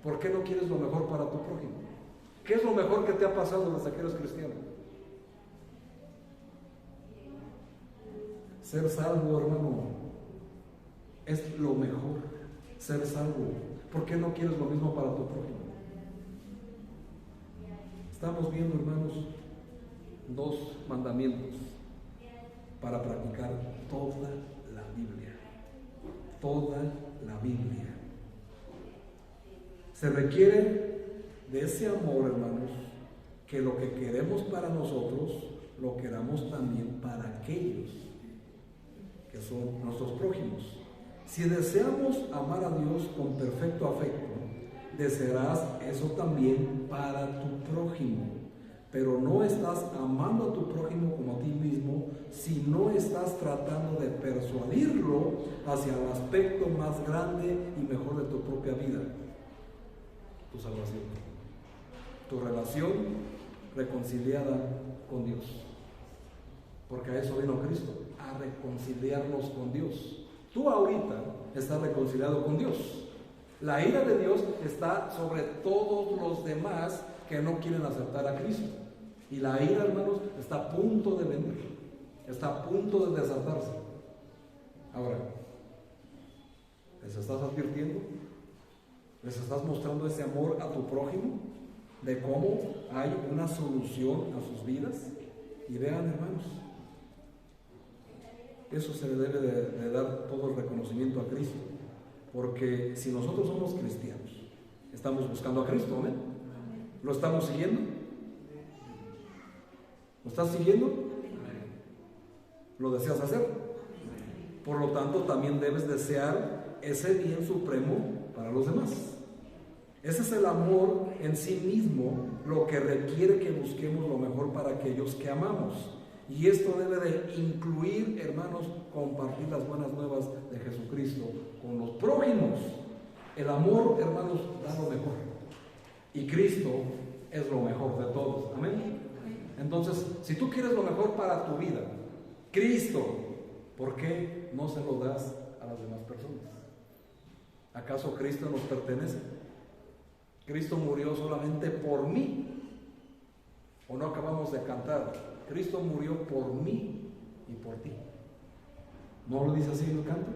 ¿Por qué no quieres lo mejor para tu prójimo? ¿Qué es lo mejor que te ha pasado desde que eres cristiano? Ser salvo, hermano, es lo mejor. Ser salvo. ¿Por qué no quieres lo mismo para tu prójimo? Estamos viendo, hermanos, 2 mandamientos para practicar toda la Biblia. Toda la Biblia. Se requiere de ese amor, hermanos, que lo que queremos para nosotros, lo queramos también para aquellos que son nuestros prójimos. Si deseamos amar a Dios con perfecto afecto, desearás eso también para tu prójimo. Pero no estás amando a tu prójimo como a ti mismo si no estás tratando de persuadirlo hacia el aspecto más grande y mejor de tu propia vida, tu salvación, tu relación reconciliada con Dios. Porque a eso vino Cristo, a reconciliarnos con Dios. Tú ahorita estás reconciliado con Dios. La ira de Dios está sobre todos los demás que no quieren aceptar a Cristo. Y la ira, hermanos, está a punto de venir. Está a punto de desatarse. Ahora, ¿les estás advirtiendo? ¿Les estás mostrando ese amor a tu prójimo? De cómo hay una solución a sus vidas. Y vean, hermanos, eso se le debe de dar todo el reconocimiento a Cristo. Porque si nosotros somos cristianos, estamos buscando a Cristo, ¿amén? ¿Lo estamos siguiendo? ¿Lo estás siguiendo? ¿Lo deseas hacer? Por lo tanto, también debes desear ese bien supremo para los demás. Ese es el amor en sí mismo, lo que requiere que busquemos lo mejor para aquellos que amamos. Y esto debe de incluir, hermanos, compartir las buenas nuevas de Jesucristo con los prójimos. El amor, hermanos, da lo mejor. Y Cristo es lo mejor de todos. Amén. Entonces, si tú quieres lo mejor para tu vida, Cristo, ¿por qué no se lo das a las demás personas? ¿Acaso Cristo nos pertenece? Cristo murió solamente por mí. ¿O no acabamos de cantar? Cristo murió por mí y por ti. ¿No lo dice así en el canto?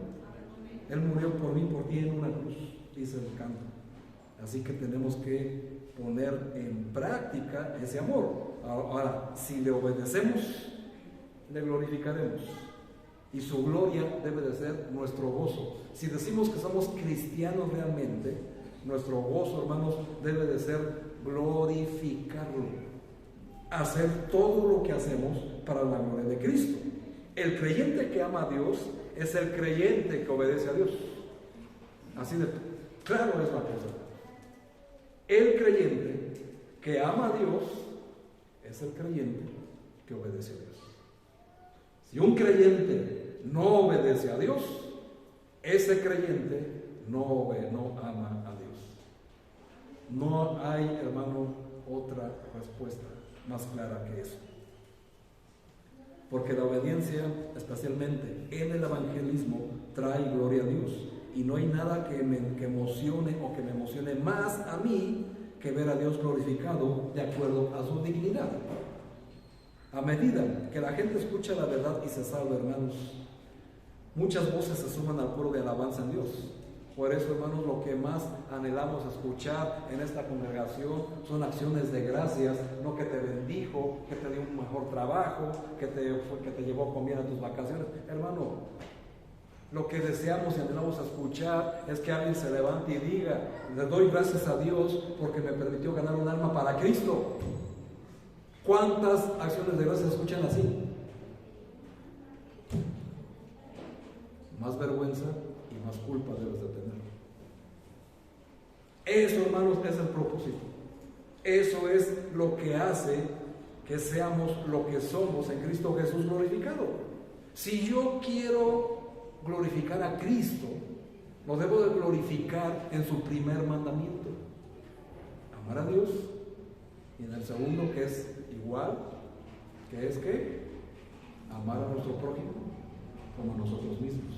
Él murió por mí y por ti en una cruz, dice el canto. Así que tenemos que poner en práctica ese amor. Ahora, si le obedecemos, le glorificaremos. Y su gloria debe de ser nuestro gozo. Si decimos que somos cristianos realmente, nuestro gozo, hermanos, debe de ser glorificarlo. Hacer todo lo que hacemos para la gloria de Cristo. El creyente que ama a Dios es el creyente que obedece a Dios. Así de claro es la cosa. El creyente que ama a Dios es el creyente que obedece a Dios. Si un creyente no obedece a Dios, ese creyente no ama a Dios. No hay, hermano, otra respuesta más clara que eso. Porque la obediencia, especialmente en el evangelismo, trae gloria a Dios. Y no hay nada que me emocione o que me emocione más a mí que ver a Dios glorificado de acuerdo a su dignidad. A medida que la gente escucha la verdad y se salva, hermanos, Muchas voces se suman al coro de alabanza en Dios. Por eso, hermanos, lo que más anhelamos escuchar en esta congregación son acciones de gracias, no que te bendijo, que te dio un mejor trabajo, que te llevó a comer a tus vacaciones. Hermano, lo que deseamos y anhelamos escuchar es que alguien se levante y diga: le doy gracias a Dios porque me permitió ganar un alma para Cristo. ¿Cuántas acciones de gracias se escuchan así? Más vergüenza y más culpa debes de tener. Eso, hermanos, es el propósito. Eso es lo que hace que seamos lo que somos en Cristo Jesús glorificado. Si yo quiero glorificar a Cristo, lo debo de glorificar en su primer mandamiento: amar a Dios. Y en el segundo, que es igual, que es que amar a nuestro prójimo como a nosotros mismos.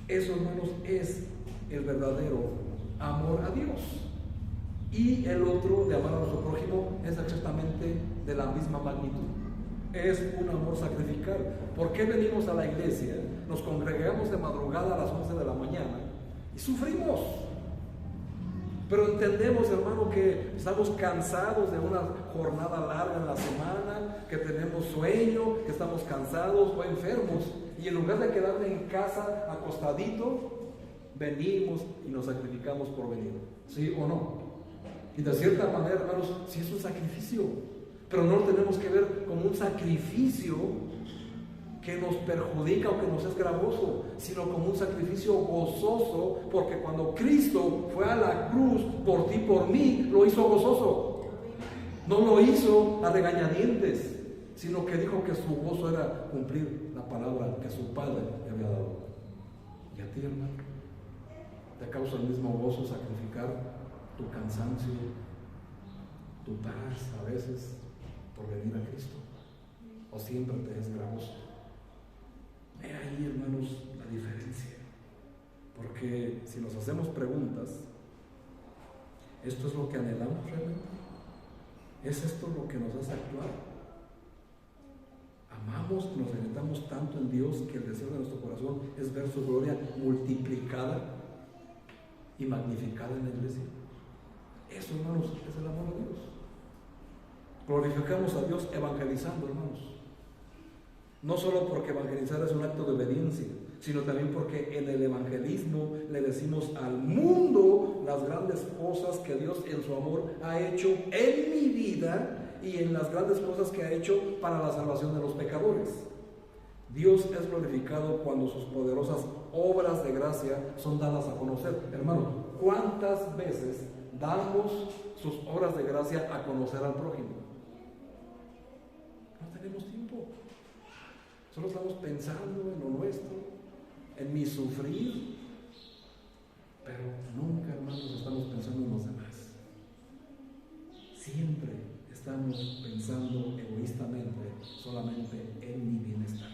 Eso, hermanos, es el verdadero amor a Dios. Y el otro, de amar a nuestro prójimo, es exactamente de la misma magnitud. Es un amor sacrificial. ¿Por qué venimos a la iglesia? Nos congregamos de madrugada a las 11 de la mañana y sufrimos. Pero entendemos, hermano, que estamos cansados de una jornada larga en la semana, que tenemos sueño, que estamos cansados o enfermos. Y en lugar de quedarme en casa acostadito, venimos y nos sacrificamos por venir. ¿Sí o no? Y de cierta manera, hermanos, sí es un sacrificio. Pero no lo tenemos que ver como un sacrificio que nos perjudica o que nos es gravoso, sino como un sacrificio gozoso, porque cuando Cristo fue a la cruz por ti y por mí, lo hizo gozoso. No lo hizo a regañadientes, sino que dijo que su gozo era cumplir la palabra que su Padre le había dado. ¿Y a ti, hermano? ¿Te causa el mismo gozo sacrificar tu cansancio, tu paz a veces por venir a Cristo? ¿O siempre te es gravoso? He ahí, hermanos, la diferencia. Porque si nos hacemos preguntas, ¿esto es lo que anhelamos realmente? ¿Es esto lo que nos hace actuar? Amamos y nos deleitamos tanto en Dios que el deseo de nuestro corazón es ver su gloria multiplicada y magnificada en la iglesia. Eso, hermanos, es el amor a Dios. Glorificamos a Dios evangelizando, hermanos. No solo porque evangelizar es un acto de obediencia, sino también porque en el evangelismo le decimos al mundo las grandes cosas que Dios en su amor ha hecho en mi vida y en las grandes cosas que ha hecho para la salvación de los pecadores. Dios es glorificado cuando sus poderosas obras de gracia son dadas a conocer. Hermano, ¿cuántas veces damos sus obras de gracia a conocer al prójimo? No tenemos tiempo. Solo estamos pensando en lo nuestro, en mi sufrir, pero nunca, hermanos, estamos pensando en los demás. Siempre estamos pensando egoístamente solamente en mi bienestar.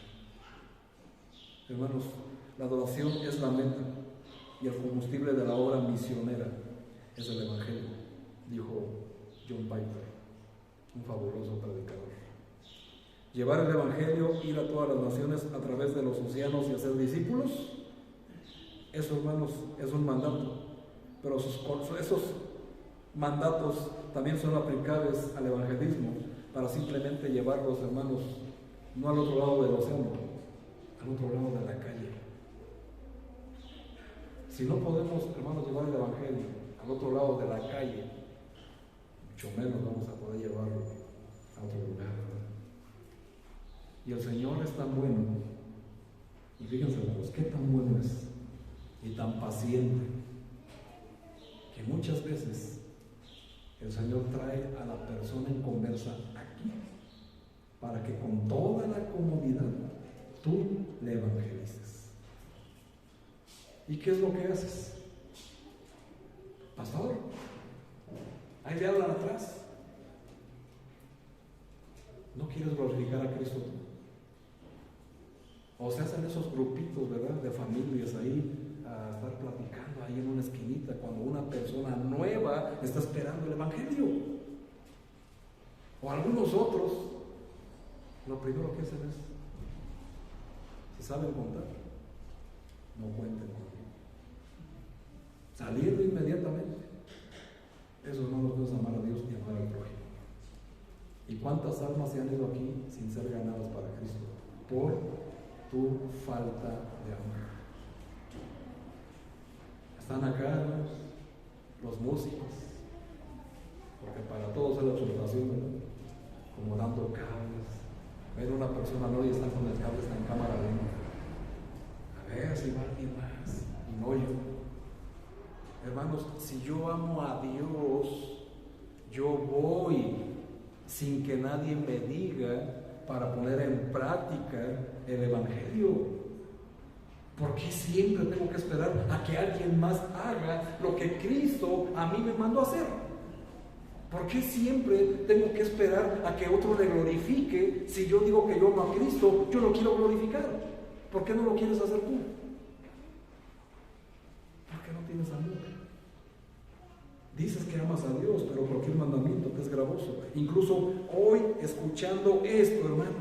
Hermanos, la adoración es la meta y el combustible de la obra misionera es el Evangelio, dijo John Piper, un fabuloso predicador. Llevar el Evangelio, ir a todas las naciones a través de los océanos y hacer discípulos, eso, hermanos, es un mandato, pero esos mandatos también son aplicables al evangelismo para simplemente llevarlos, hermanos, no al otro lado del océano, al otro lado de la calle. Si no podemos, hermanos, llevar el Evangelio al otro lado de la calle, mucho menos vamos a poder llevarlo a otro lugar. Y el Señor es tan bueno, y fíjense, hermanos, qué tan bueno es, y tan paciente, que muchas veces el Señor trae a la persona en conversa aquí, para que con toda la comodidad tú le evangelices. ¿Y qué es lo que haces? Pastor, ahí le hablan atrás. ¿No quieres glorificar a Cristo tú? O se hacen esos grupitos, ¿verdad?, de familias ahí a estar platicando ahí en una esquinita cuando una persona nueva está esperando el Evangelio. O algunos otros, lo primero que hacen es, se saben contar, no cuenten conmigo. Saliendo inmediatamente. Eso, hermanos, no es amar a Dios ni amar al prójimo. ¿Y cuántas almas se han ido aquí sin ser ganadas para Cristo? Por tu falta de amor. Están acá los músicos, porque para todos es la exhortación, ¿verdad? Como dando cables. Ver una persona no y está con el cable, está en cámara lenta. A ver si va alguien más, y no yo. Hermanos, si yo amo a Dios, yo voy sin que nadie me diga para poner en práctica el Evangelio. ¿Por qué siempre tengo que esperar a que alguien más haga lo que Cristo a mí me mandó a hacer? ¿Por qué siempre tengo que esperar a que otro le glorifique? Si yo digo que yo amo a Cristo, yo lo quiero glorificar. ¿Por qué no lo quieres hacer tú? ¿Por qué no tienes amor? Dices que amas a Dios, pero cualquier mandamiento te es gravoso. Incluso hoy, escuchando esto, hermanos,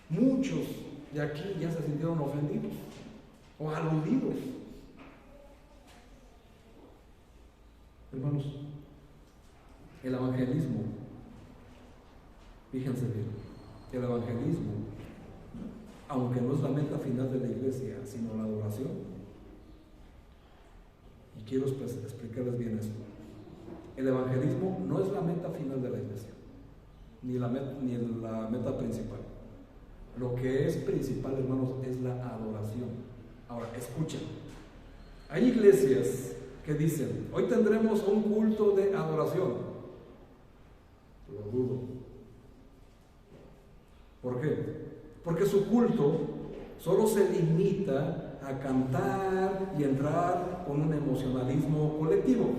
muchos de aquí ya se sintieron ofendidos o aludidos. Hermanos, el evangelismo, fíjense bien, el evangelismo, aunque no es la meta final de la iglesia, sino la adoración. Y quiero explicarles bien esto. El evangelismo no es la meta final de la iglesia, ni la meta principal. Lo que es principal, hermanos, es la adoración. Ahora, escuchen. Hay iglesias que dicen, hoy tendremos un culto de adoración. Lo dudo. ¿Por qué? Porque su culto solo se limita a cantar y entrar con un emocionalismo colectivo.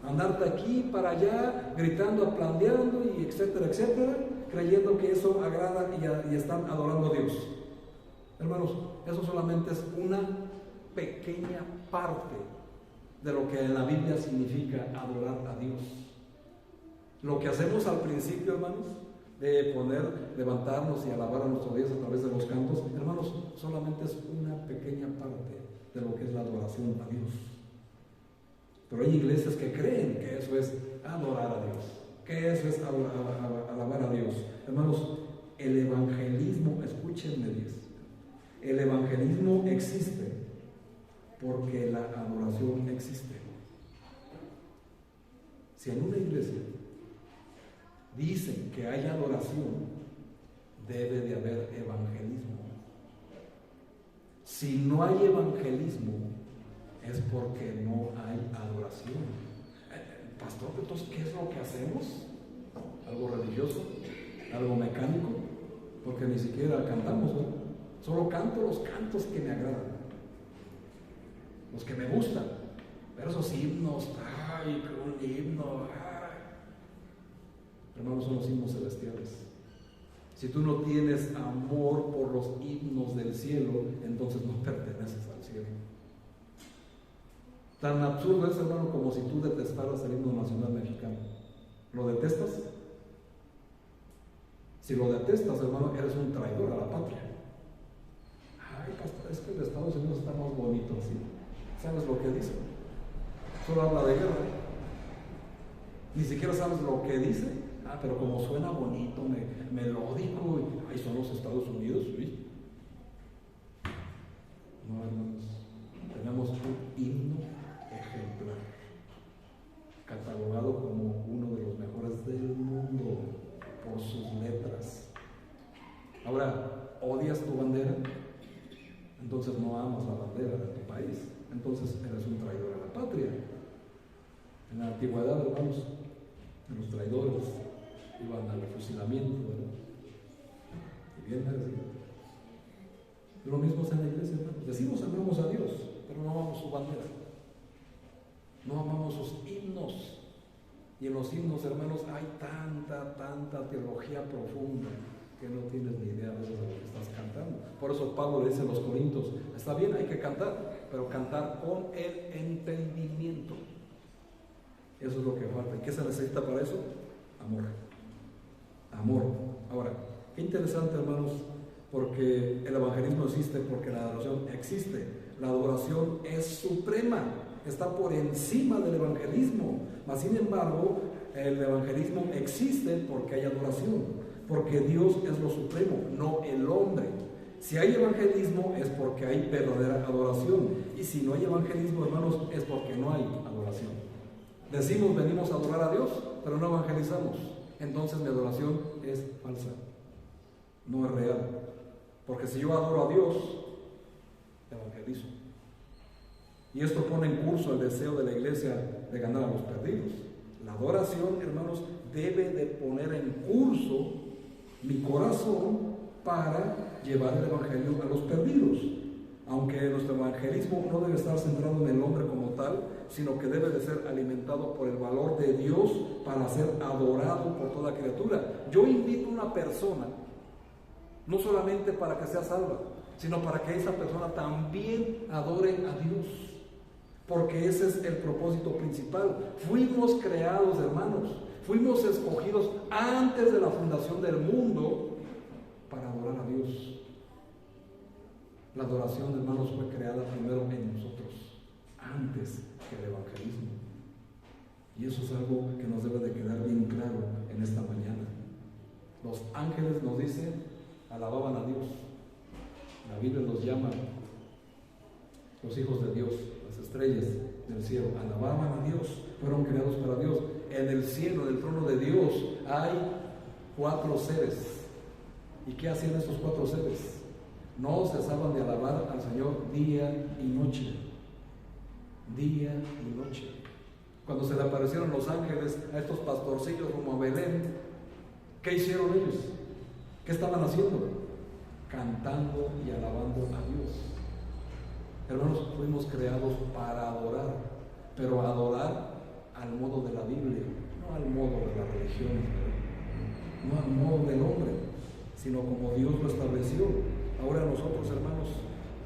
Andar de aquí para allá, gritando, aplaudiendo y etcétera, etcétera, creyendo que eso agrada y están adorando a Dios. Hermanos, eso solamente es una pequeña parte de lo que en la Biblia significa adorar a Dios. Lo que hacemos al principio, hermanos, de levantarnos y alabar a nuestro Dios a través de los cantos, hermanos, solamente es una pequeña parte de lo que es la adoración a Dios. Pero hay iglesias que creen que eso es adorar a Dios, que eso es alabar a Dios. Hermanos, el evangelismo, escúchenme bien, el evangelismo existe porque la adoración existe. Si en una iglesia dicen que hay adoración, debe de haber evangelismo. Si no hay evangelismo, es porque no hay adoración. Pastor, entonces, ¿qué es lo que hacemos? ¿Algo religioso? ¿Algo mecánico? Porque ni siquiera cantamos, ¿no? Solo canto los cantos que me agradan, los que me gustan. Pero esos himnos, ¡ay, qué un himno! ¡Ay! Hermanos, son los himnos celestiales. Si tú no tienes amor por los himnos del cielo, entonces no perteneces al cielo. Tan absurdo es, hermano, como si tú detestaras el himno nacional mexicano. ¿Lo detestas? Si lo detestas, hermano, eres un traidor a la patria. Ay, pastor, es que el Estados Unidos está más bonito así. ¿Sabes lo que dice? Solo habla de guerra. Ni siquiera sabes lo que dice. Pero como suena bonito, melódico, ahí son los Estados Unidos, ¿sí? No, hermanos, tenemos un himno ejemplar, catalogado como uno de los mejores del mundo por sus letras. Ahora, ¿odias tu bandera? Entonces no amas la bandera de tu país, entonces eres un traidor a la patria. En la antigüedad, hermanos, los traidores iban al fusilamiento, ¿verdad? Y bien así. Lo mismo es en la iglesia, hermanos. Decimos amamos a Dios, pero no amamos su bandera, no amamos sus himnos. Y en los himnos, hermanos, hay tanta teología profunda que no tienes ni idea de lo que estás cantando. Por eso Pablo le dice a los Corintios, está bien, hay que cantar, pero cantar con el entendimiento. Eso es lo que falta. ¿Y qué se necesita para eso? Amor. Amor. Ahora, qué interesante, hermanos, porque el evangelismo existe, porque la adoración existe. La adoración es suprema, está por encima del evangelismo. Mas sin embargo, el evangelismo existe porque hay adoración, porque Dios es lo supremo, no el hombre. Si hay evangelismo es porque hay verdadera adoración, y si no hay evangelismo, hermanos, es porque no hay adoración. Decimos venimos a adorar a Dios, pero no evangelizamos. Entonces mi adoración es falsa, no es real. Porque si yo adoro a Dios, evangelizo. Y esto pone en curso el deseo de la iglesia de ganar a los perdidos. La adoración, hermanos, debe de poner en curso mi corazón para llevar el evangelio a los perdidos. Aunque nuestro evangelismo no debe estar centrado en el hombre como tal, sino que debe de ser alimentado por el valor de Dios para ser adorado por toda criatura. Yo invito a una persona, no solamente para que sea salva, sino para que esa persona también adore a Dios, porque ese es el propósito principal. Fuimos creados, hermanos, fuimos escogidos antes de la fundación del mundo para adorar a Dios. La adoración, hermanos, fue creada primero en nosotros, antes que el evangelismo. Y eso es algo que nos debe de quedar bien claro en esta mañana. Los ángeles, nos dice, alababan a Dios. La Biblia los llama los hijos de Dios, las estrellas del cielo. Alababan a Dios, fueron creados para Dios. En el cielo, en el trono de Dios, hay 4 seres. ¿Y qué hacían estos 4 seres? No cesaban de alabar al Señor día y noche. Día y noche. Cuando se le aparecieron los ángeles a estos pastorcillos rumbo a Belén, ¿qué hicieron ellos? ¿Qué estaban haciendo? Cantando y alabando a Dios. Hermanos, fuimos creados para adorar, pero adorar al modo de la Biblia, no al modo de la religión, no al modo del hombre, sino como Dios lo estableció. Ahora nosotros, hermanos,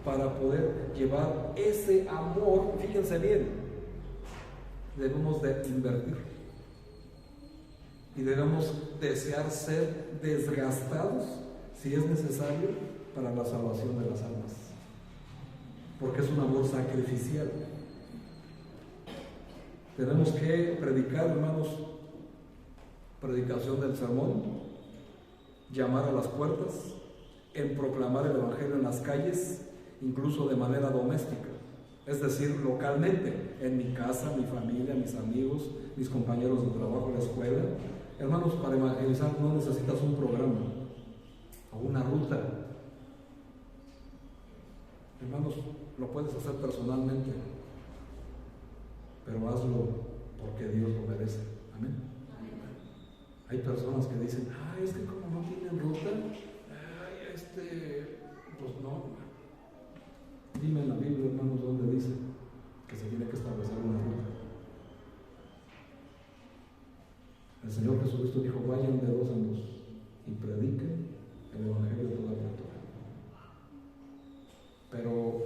para poder llevar ese amor, fíjense bien, debemos de invertir y debemos desear ser desgastados, si es necesario, para la salvación de las almas, porque es un amor sacrificial. Tenemos que predicar, hermanos, predicación del sermón, llamar a las puertas, en proclamar el evangelio en las calles, incluso de manera doméstica, es decir, localmente, en mi casa, mi familia, mis amigos, mis compañeros de trabajo, la escuela. Hermanos, para evangelizar no necesitas un programa o una ruta. Hermanos, lo puedes hacer personalmente, pero hazlo porque Dios lo merece. Amén. Hay personas que dicen, es que como no tienen ruta, pues no. Dime en la Biblia, hermanos, donde dice que se tiene que establecer una ruta. El Señor Jesucristo dijo, vayan de 2 en 2 y prediquen el evangelio de toda criatura. Pero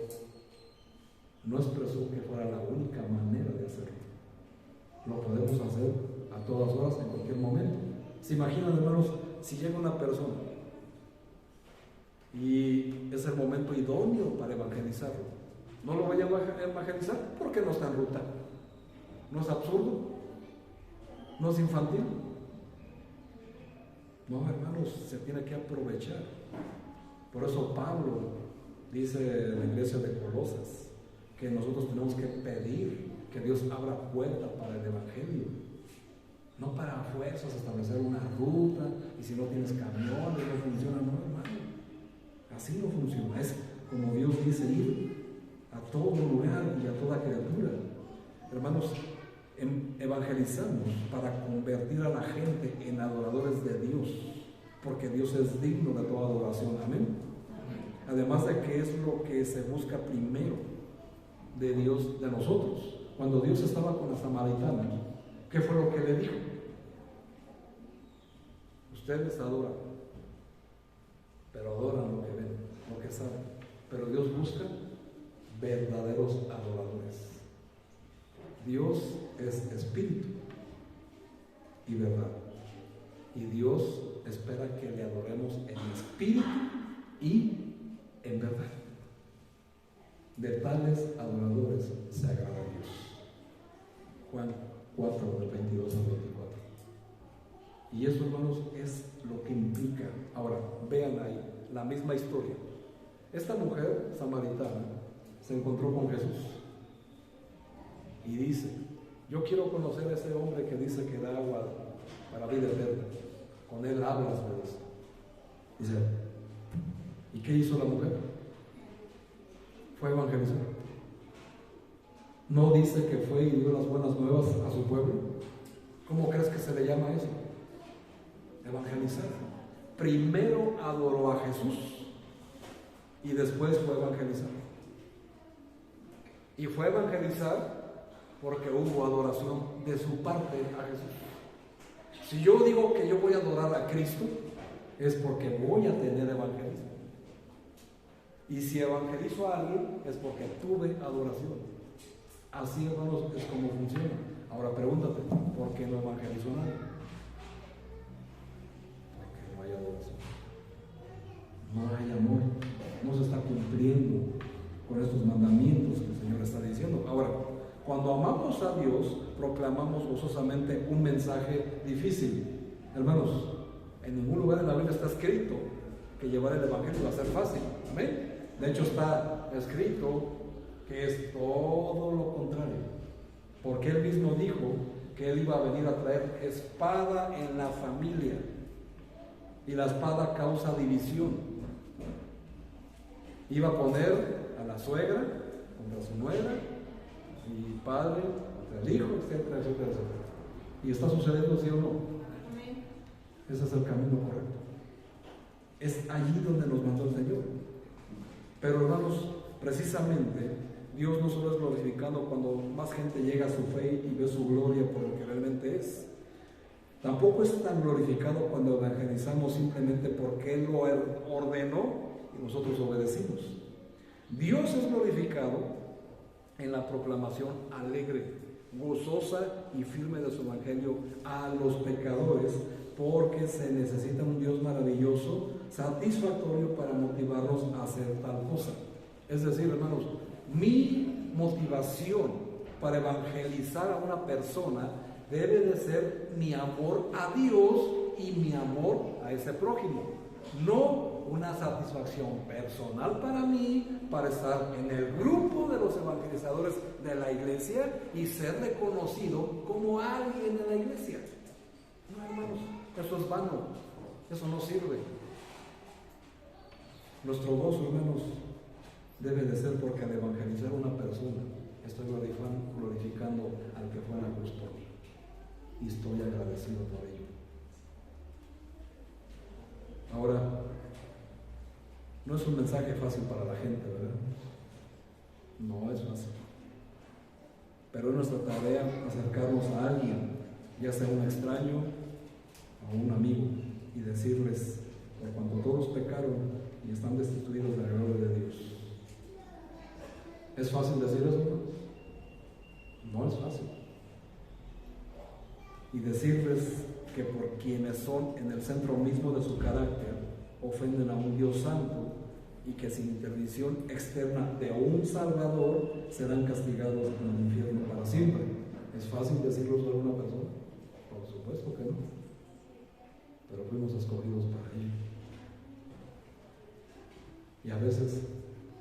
no expresó que fuera la única manera de hacerlo. Lo podemos hacer a todas horas, en cualquier momento. ¿Se imaginan, hermanos, si llega una persona y es el momento idóneo para evangelizarlo? ¿No lo voy a evangelizar? Porque no está en ruta. ¿No es absurdo? ¿No es infantil? No, hermanos, se tiene que aprovechar. Por eso Pablo dice en la iglesia de Colosas que nosotros tenemos que pedir que Dios abra puerta para el evangelio, no para fuerzas establecer una ruta, y si no tienes camiones no funciona. No, hermano, así no funciona. Es como Dios dice, ir a todo lugar y a toda criatura. Hermanos, evangelizamos para convertir a la gente en adoradores de Dios, porque Dios es digno de toda adoración. Amén. Además de que es lo que se busca primero de Dios, de nosotros. Cuando Dios estaba con la samaritana, ¿qué fue lo que le dijo? Ustedes adoran, pero adoran lo que ven, lo que saben. Pero Dios busca verdaderos adoradores. Dios es espíritu y verdad. Y Dios espera que le adoremos en espíritu y en verdad. De tales adoradores se agrada Dios. Juan 4, del 22 al 24. Y eso, hermanos, es lo que implica. Ahora, vean ahí, la misma historia. Esta mujer samaritana se encontró con Jesús y dice: yo quiero conocer a ese hombre que dice que da agua para vida eterna. Con él hablas, me dice. Dice, ¿y qué hizo la mujer? Fue a evangelizar. No dice que fue y dio las buenas nuevas a su pueblo. ¿Cómo crees que se le llama eso? Evangelizar. Primero adoró a Jesús y después fue a evangelizar. Y fue a evangelizar porque hubo adoración de su parte a Jesús. Si yo digo que yo voy a adorar a Cristo, es porque voy a tener evangelismo. Y si evangelizo a alguien, es porque tuve adoración. Así, hermanos, es como funciona. Ahora pregúntate, ¿por qué no evangelizó a nadie? Porque no hay adoración. No hay amor. No se está cumpliendo con estos mandamientos que el Señor está diciendo. Ahora, cuando amamos a Dios, proclamamos gozosamente un mensaje difícil. Hermanos, en ningún lugar en la Biblia está escrito que llevar el Evangelio va a ser fácil. Amén. De hecho, está escrito que es todo lo contrario, porque Él mismo dijo que Él iba a venir a traer espada en la familia, y la espada causa división. Iba a poner a la suegra contra su nuera, y padre contra el hijo, etcétera, etcétera, etcétera. ¿Y está sucediendo, sí o no? Ese es el camino correcto. Es allí donde nos mandó el Señor. Pero, hermanos, precisamente Dios no solo es glorificado cuando más gente llega a su fe y ve su gloria por lo que realmente es. Tampoco es tan glorificado cuando evangelizamos simplemente porque Él lo ordenó y nosotros obedecimos. Dios es glorificado en la proclamación alegre, gozosa y firme de su evangelio a los pecadores, porque se necesita un Dios maravilloso, satisfactorio para motivarlos a hacer tal cosa. Es decir, hermanos, mi motivación para evangelizar a una persona debe de ser mi amor a Dios y mi amor a ese prójimo, no una satisfacción personal para mí, para estar en el grupo de los evangelizadores de la iglesia y ser reconocido como alguien en la iglesia. No, hermanos, eso es vano, eso no sirve. Nuestro gozo, hermanos, debe de ser porque al evangelizar a una persona estoy glorificando al que fue a la cruz por mí, y estoy agradecido por ello. Ahora, no es un mensaje fácil para la gente, ¿verdad? No es fácil. Pero es nuestra tarea acercarnos a alguien, ya sea un extraño o un amigo, y decirles: por cuanto todos pecaron y están destituidos de la gloria de Dios. ¿Es fácil decir eso? No es fácil. Y decirles que por quienes son en el centro mismo de su carácter ofenden a un Dios santo, y que sin intervención externa de un Salvador serán castigados en el infierno para siempre. ¿Es fácil decirlo a una persona? Por supuesto que no. Pero fuimos escogidos para ello. Y a veces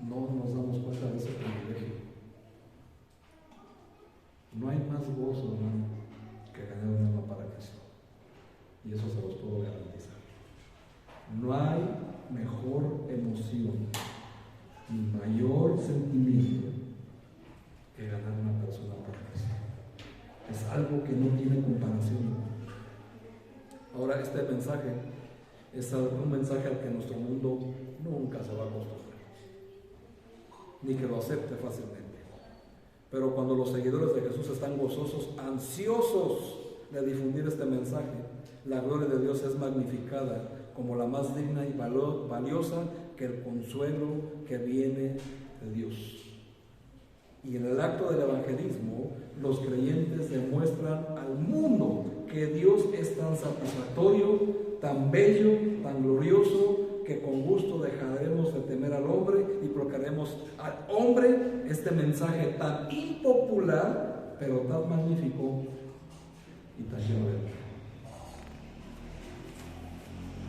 no nos damos cuenta de ese privilegio. No hay más gozo, hermano, que ganar un alma para Cristo. Y eso se los puedo garantizar. No hay mejor emoción ni mayor sentimiento que ganar una persona para Cristo. Es algo que no tiene comparación. Ahora, este mensaje es un mensaje al que nuestro mundo nunca se va a acostumbrar, ni que lo acepte fácilmente. Pero cuando los seguidores de Jesús están gozosos, ansiosos de difundir este mensaje, la gloria de Dios es magnificada como la más digna y valiosa que el consuelo que viene de Dios. Y en el acto del evangelismo, los creyentes demuestran al mundo que Dios es tan satisfactorio, tan bello, tan glorioso, que porque con gusto dejaremos de temer al hombre y proclamaremos al hombre este mensaje tan impopular, pero tan magnífico y tan lleno de amor.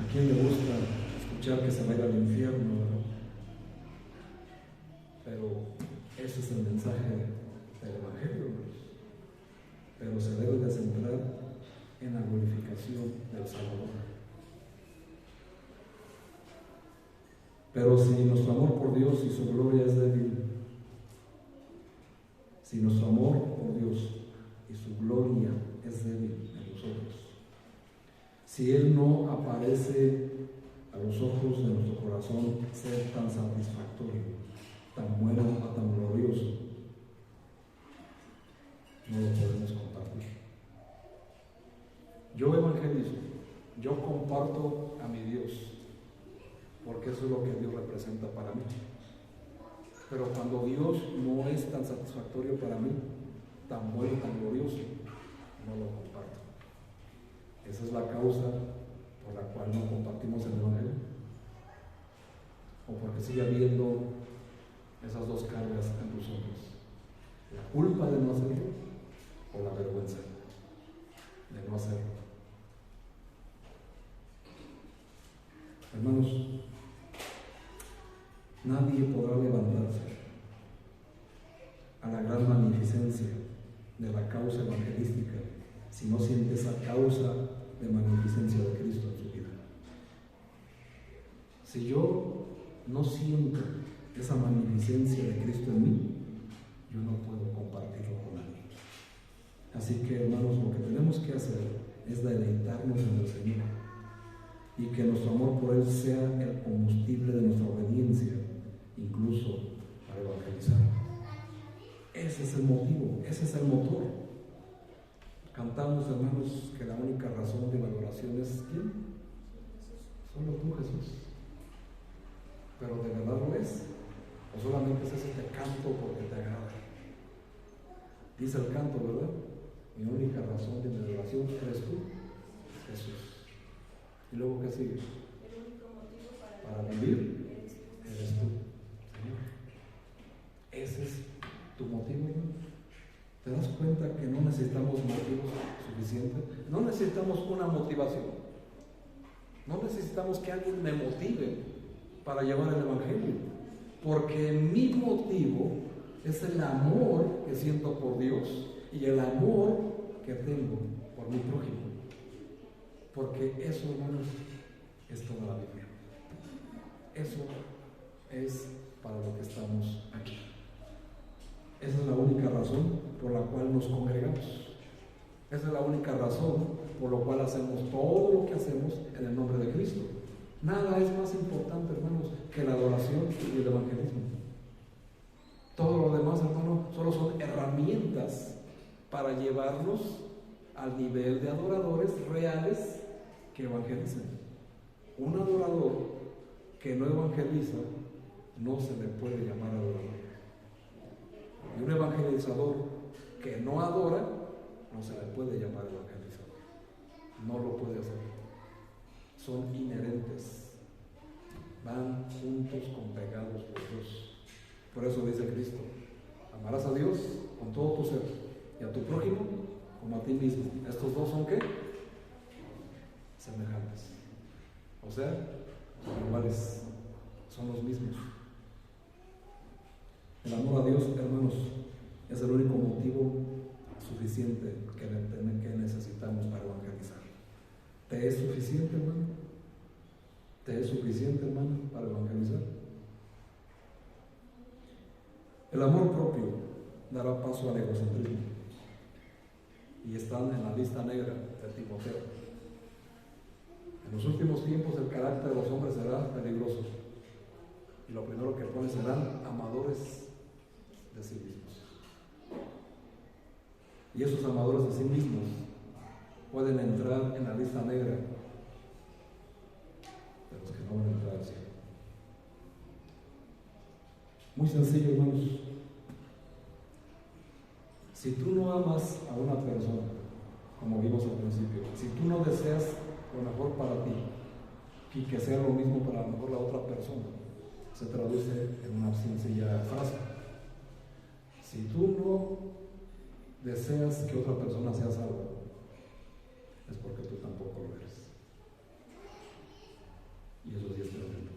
¿A quién le gusta escuchar que se vaya al infierno, ¿no? Pero ese es el mensaje del Evangelio, ¿no? Pero se debe de centrar en la glorificación del Salvador. Pero si nuestro amor por Dios y su gloria es débil, si nuestro amor por Dios y su gloria es débil en nosotros, si Él no aparece a los ojos de nuestro corazón ser tan satisfactorio, tan bueno o tan glorioso, no lo podemos compartir. Yo evangelizo, yo comparto a mi Dios, porque eso es lo que Dios representa para mí. Pero cuando Dios no es tan satisfactorio para mí, tan bueno, tan glorioso, no lo comparto. Esa es la causa por la cual no compartimos el Evangelio, o porque sigue habiendo esas dos cargas en nosotros: la culpa de no hacerlo o la vergüenza de no hacerlo. Hermanos, nadie podrá levantarse a la gran magnificencia de la causa evangelística si no siente esa causa de magnificencia de Cristo en su vida. Si yo no siento esa magnificencia de Cristo en mí, yo no puedo compartirlo con nadie. Así que, hermanos, lo que tenemos que hacer es deleitarnos en el Señor y que nuestro amor por Él sea el combustible de nuestra obediencia, incluso para evangelizar. Ese es el motivo, ese es el motor. Cantamos, hermanos, que la única razón de la adoración es ¿quién? Solo tú, Jesús. ¿Pero de verdad lo es? ¿O solamente es ese te canto porque te agrada? Dice el canto, ¿verdad? Mi única razón de mi adoración eres tú, Jesús. ¿Y luego qué sigue? El único motivo para vivir eres tú, Señor. Ese es tu motivo, ¿no? ¿Te das cuenta que no necesitamos motivos suficientes? No necesitamos una motivación. No necesitamos que alguien me motive para llevar el Evangelio. Porque mi motivo es el amor que siento por Dios y el amor que tengo por mi prójimo. Porque eso, hermanos, es toda la Biblia. Eso es para lo que estamos aquí. Esa es la única razón por la cual nos congregamos. Esa es la única razón por la cual hacemos todo lo que hacemos en el nombre de Cristo. Nada es más importante, hermanos, que la adoración y el evangelismo. Todo lo demás, hermanos, solo son herramientas para llevarnos al nivel de adoradores reales que evangelizan. Un adorador que no evangeliza no se le puede llamar adorador. Y un evangelizador que no adora no se le puede llamar evangelizador. No lo puede hacer. Son inherentes. Van juntos con pegados los dos. Por eso dice Cristo: amarás a Dios con todo tu ser y a tu prójimo como a ti mismo. ¿Estos dos son qué? Semejantes. O sea, son iguales. Son los mismos. El amor a Dios, hermanos, es el único motivo suficiente que necesitamos para evangelizar. ¿Te es suficiente, hermano? ¿Te es suficiente, hermano, para evangelizar? El amor propio dará paso al egocentrismo y están en la lista negra de Timoteo. En los últimos tiempos el carácter de los hombres será peligroso y lo primero que ponen serán amadores de sí mismos. Y esos amadores de sí mismos pueden entrar en la lista negra de los que no van a entrar al cielo. Muy sencillo, hermanos. Si tú no amas a una persona, como vimos al principio, si tú no deseas lo mejor para ti, y que sea lo mismo para a lo mejor la otra persona, se traduce en una sencilla frase. Si tú no deseas que otra persona sea salva, es porque tú tampoco lo eres. Y eso sí es tremendo.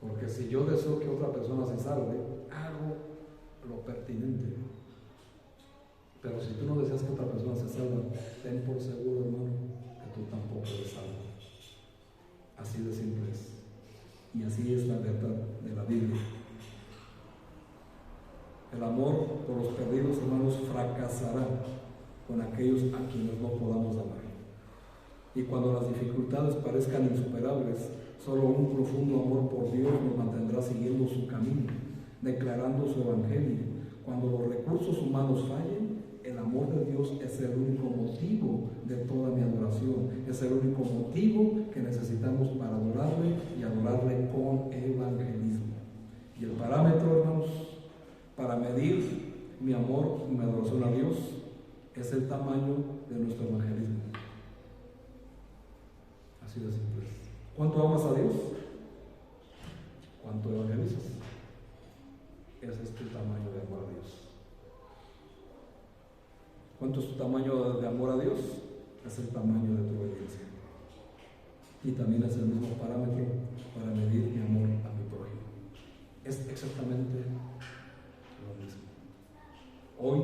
Porque si yo deseo que otra persona se salve, hago lo pertinente. Pero si tú no deseas que otra persona se salve, ten por seguro, hermano, que tú tampoco eres salvo. Así de simple es. Y así es la verdad de la Biblia. El amor por los perdidos, hermanos, fracasará con aquellos a quienes no podamos amar. Y cuando las dificultades parezcan insuperables, solo un profundo amor por Dios nos mantendrá siguiendo su camino, declarando su evangelio. Cuando los recursos humanos fallen, el amor de Dios es el único motivo de toda mi adoración, es el único motivo que necesitamos para adorarle y adorarle con evangelismo. Y el parámetro, hermanos, para medir mi amor y mi adoración a Dios es el tamaño de nuestro evangelismo. Así de simple. ¿Cuánto amas a Dios? ¿Cuánto evangelizas? Ese es tu tamaño de amor a Dios. ¿Cuánto es tu tamaño de amor a Dios? Es el tamaño de tu obediencia. Y también es el mismo parámetro para medir mi amor a mi prójimo. Es exactamente lo mismo. Hoy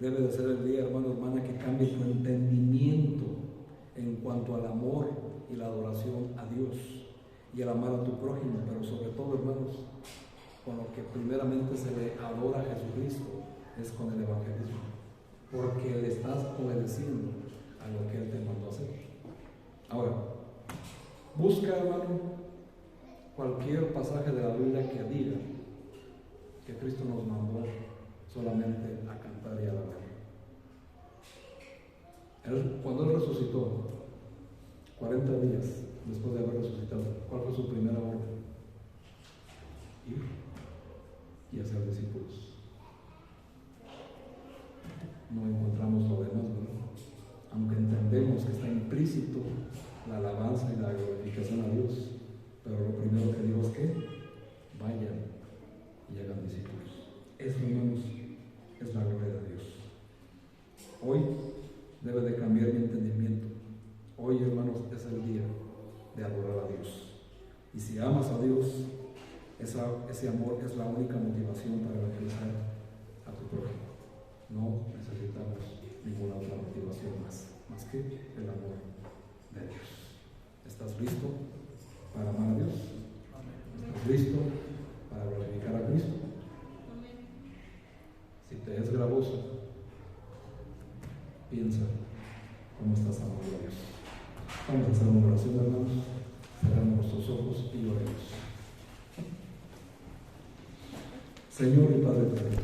debe de ser el día, hermano, hermana, que cambie tu entendimiento en cuanto al amor y la adoración a Dios y el amar a tu prójimo, pero sobre todo, hermanos, con lo que primeramente se le adora a Jesucristo es con el evangelismo, porque le estás obedeciendo a lo que Él te mandó a hacer. Ahora, busca, hermano, cualquier pasaje de la Biblia que diga que Cristo nos mandó solamente a cantar y a alabar. Cuando Él resucitó, 40 días después de haber resucitado, ¿cuál fue su primera orden? Ir y hacer discípulos. No encontramos lo demás, ¿verdad? Aunque entendemos que está implícito la alabanza y la glorificación a Dios, pero lo primero que digo es que vayan y hagan discípulos. Eso, hermanos, es la gloria de Dios. Hoy debe de cambiar mi entendimiento. Hoy, hermanos, es el día de adorar a Dios. Y si amas a Dios, ese amor es la única motivación para evangelizar a tu prójimo. No necesitamos ninguna otra motivación más que el amor de Dios. ¿Estás listo para amar a Dios? ¿Estás listo para glorificar a Cristo? Si te es gravoso, piensa cómo estás amando a Dios. Vamos a hacer una oración, hermanos. Cerramos nuestros ojos y oremos. Señor y Padre eterno,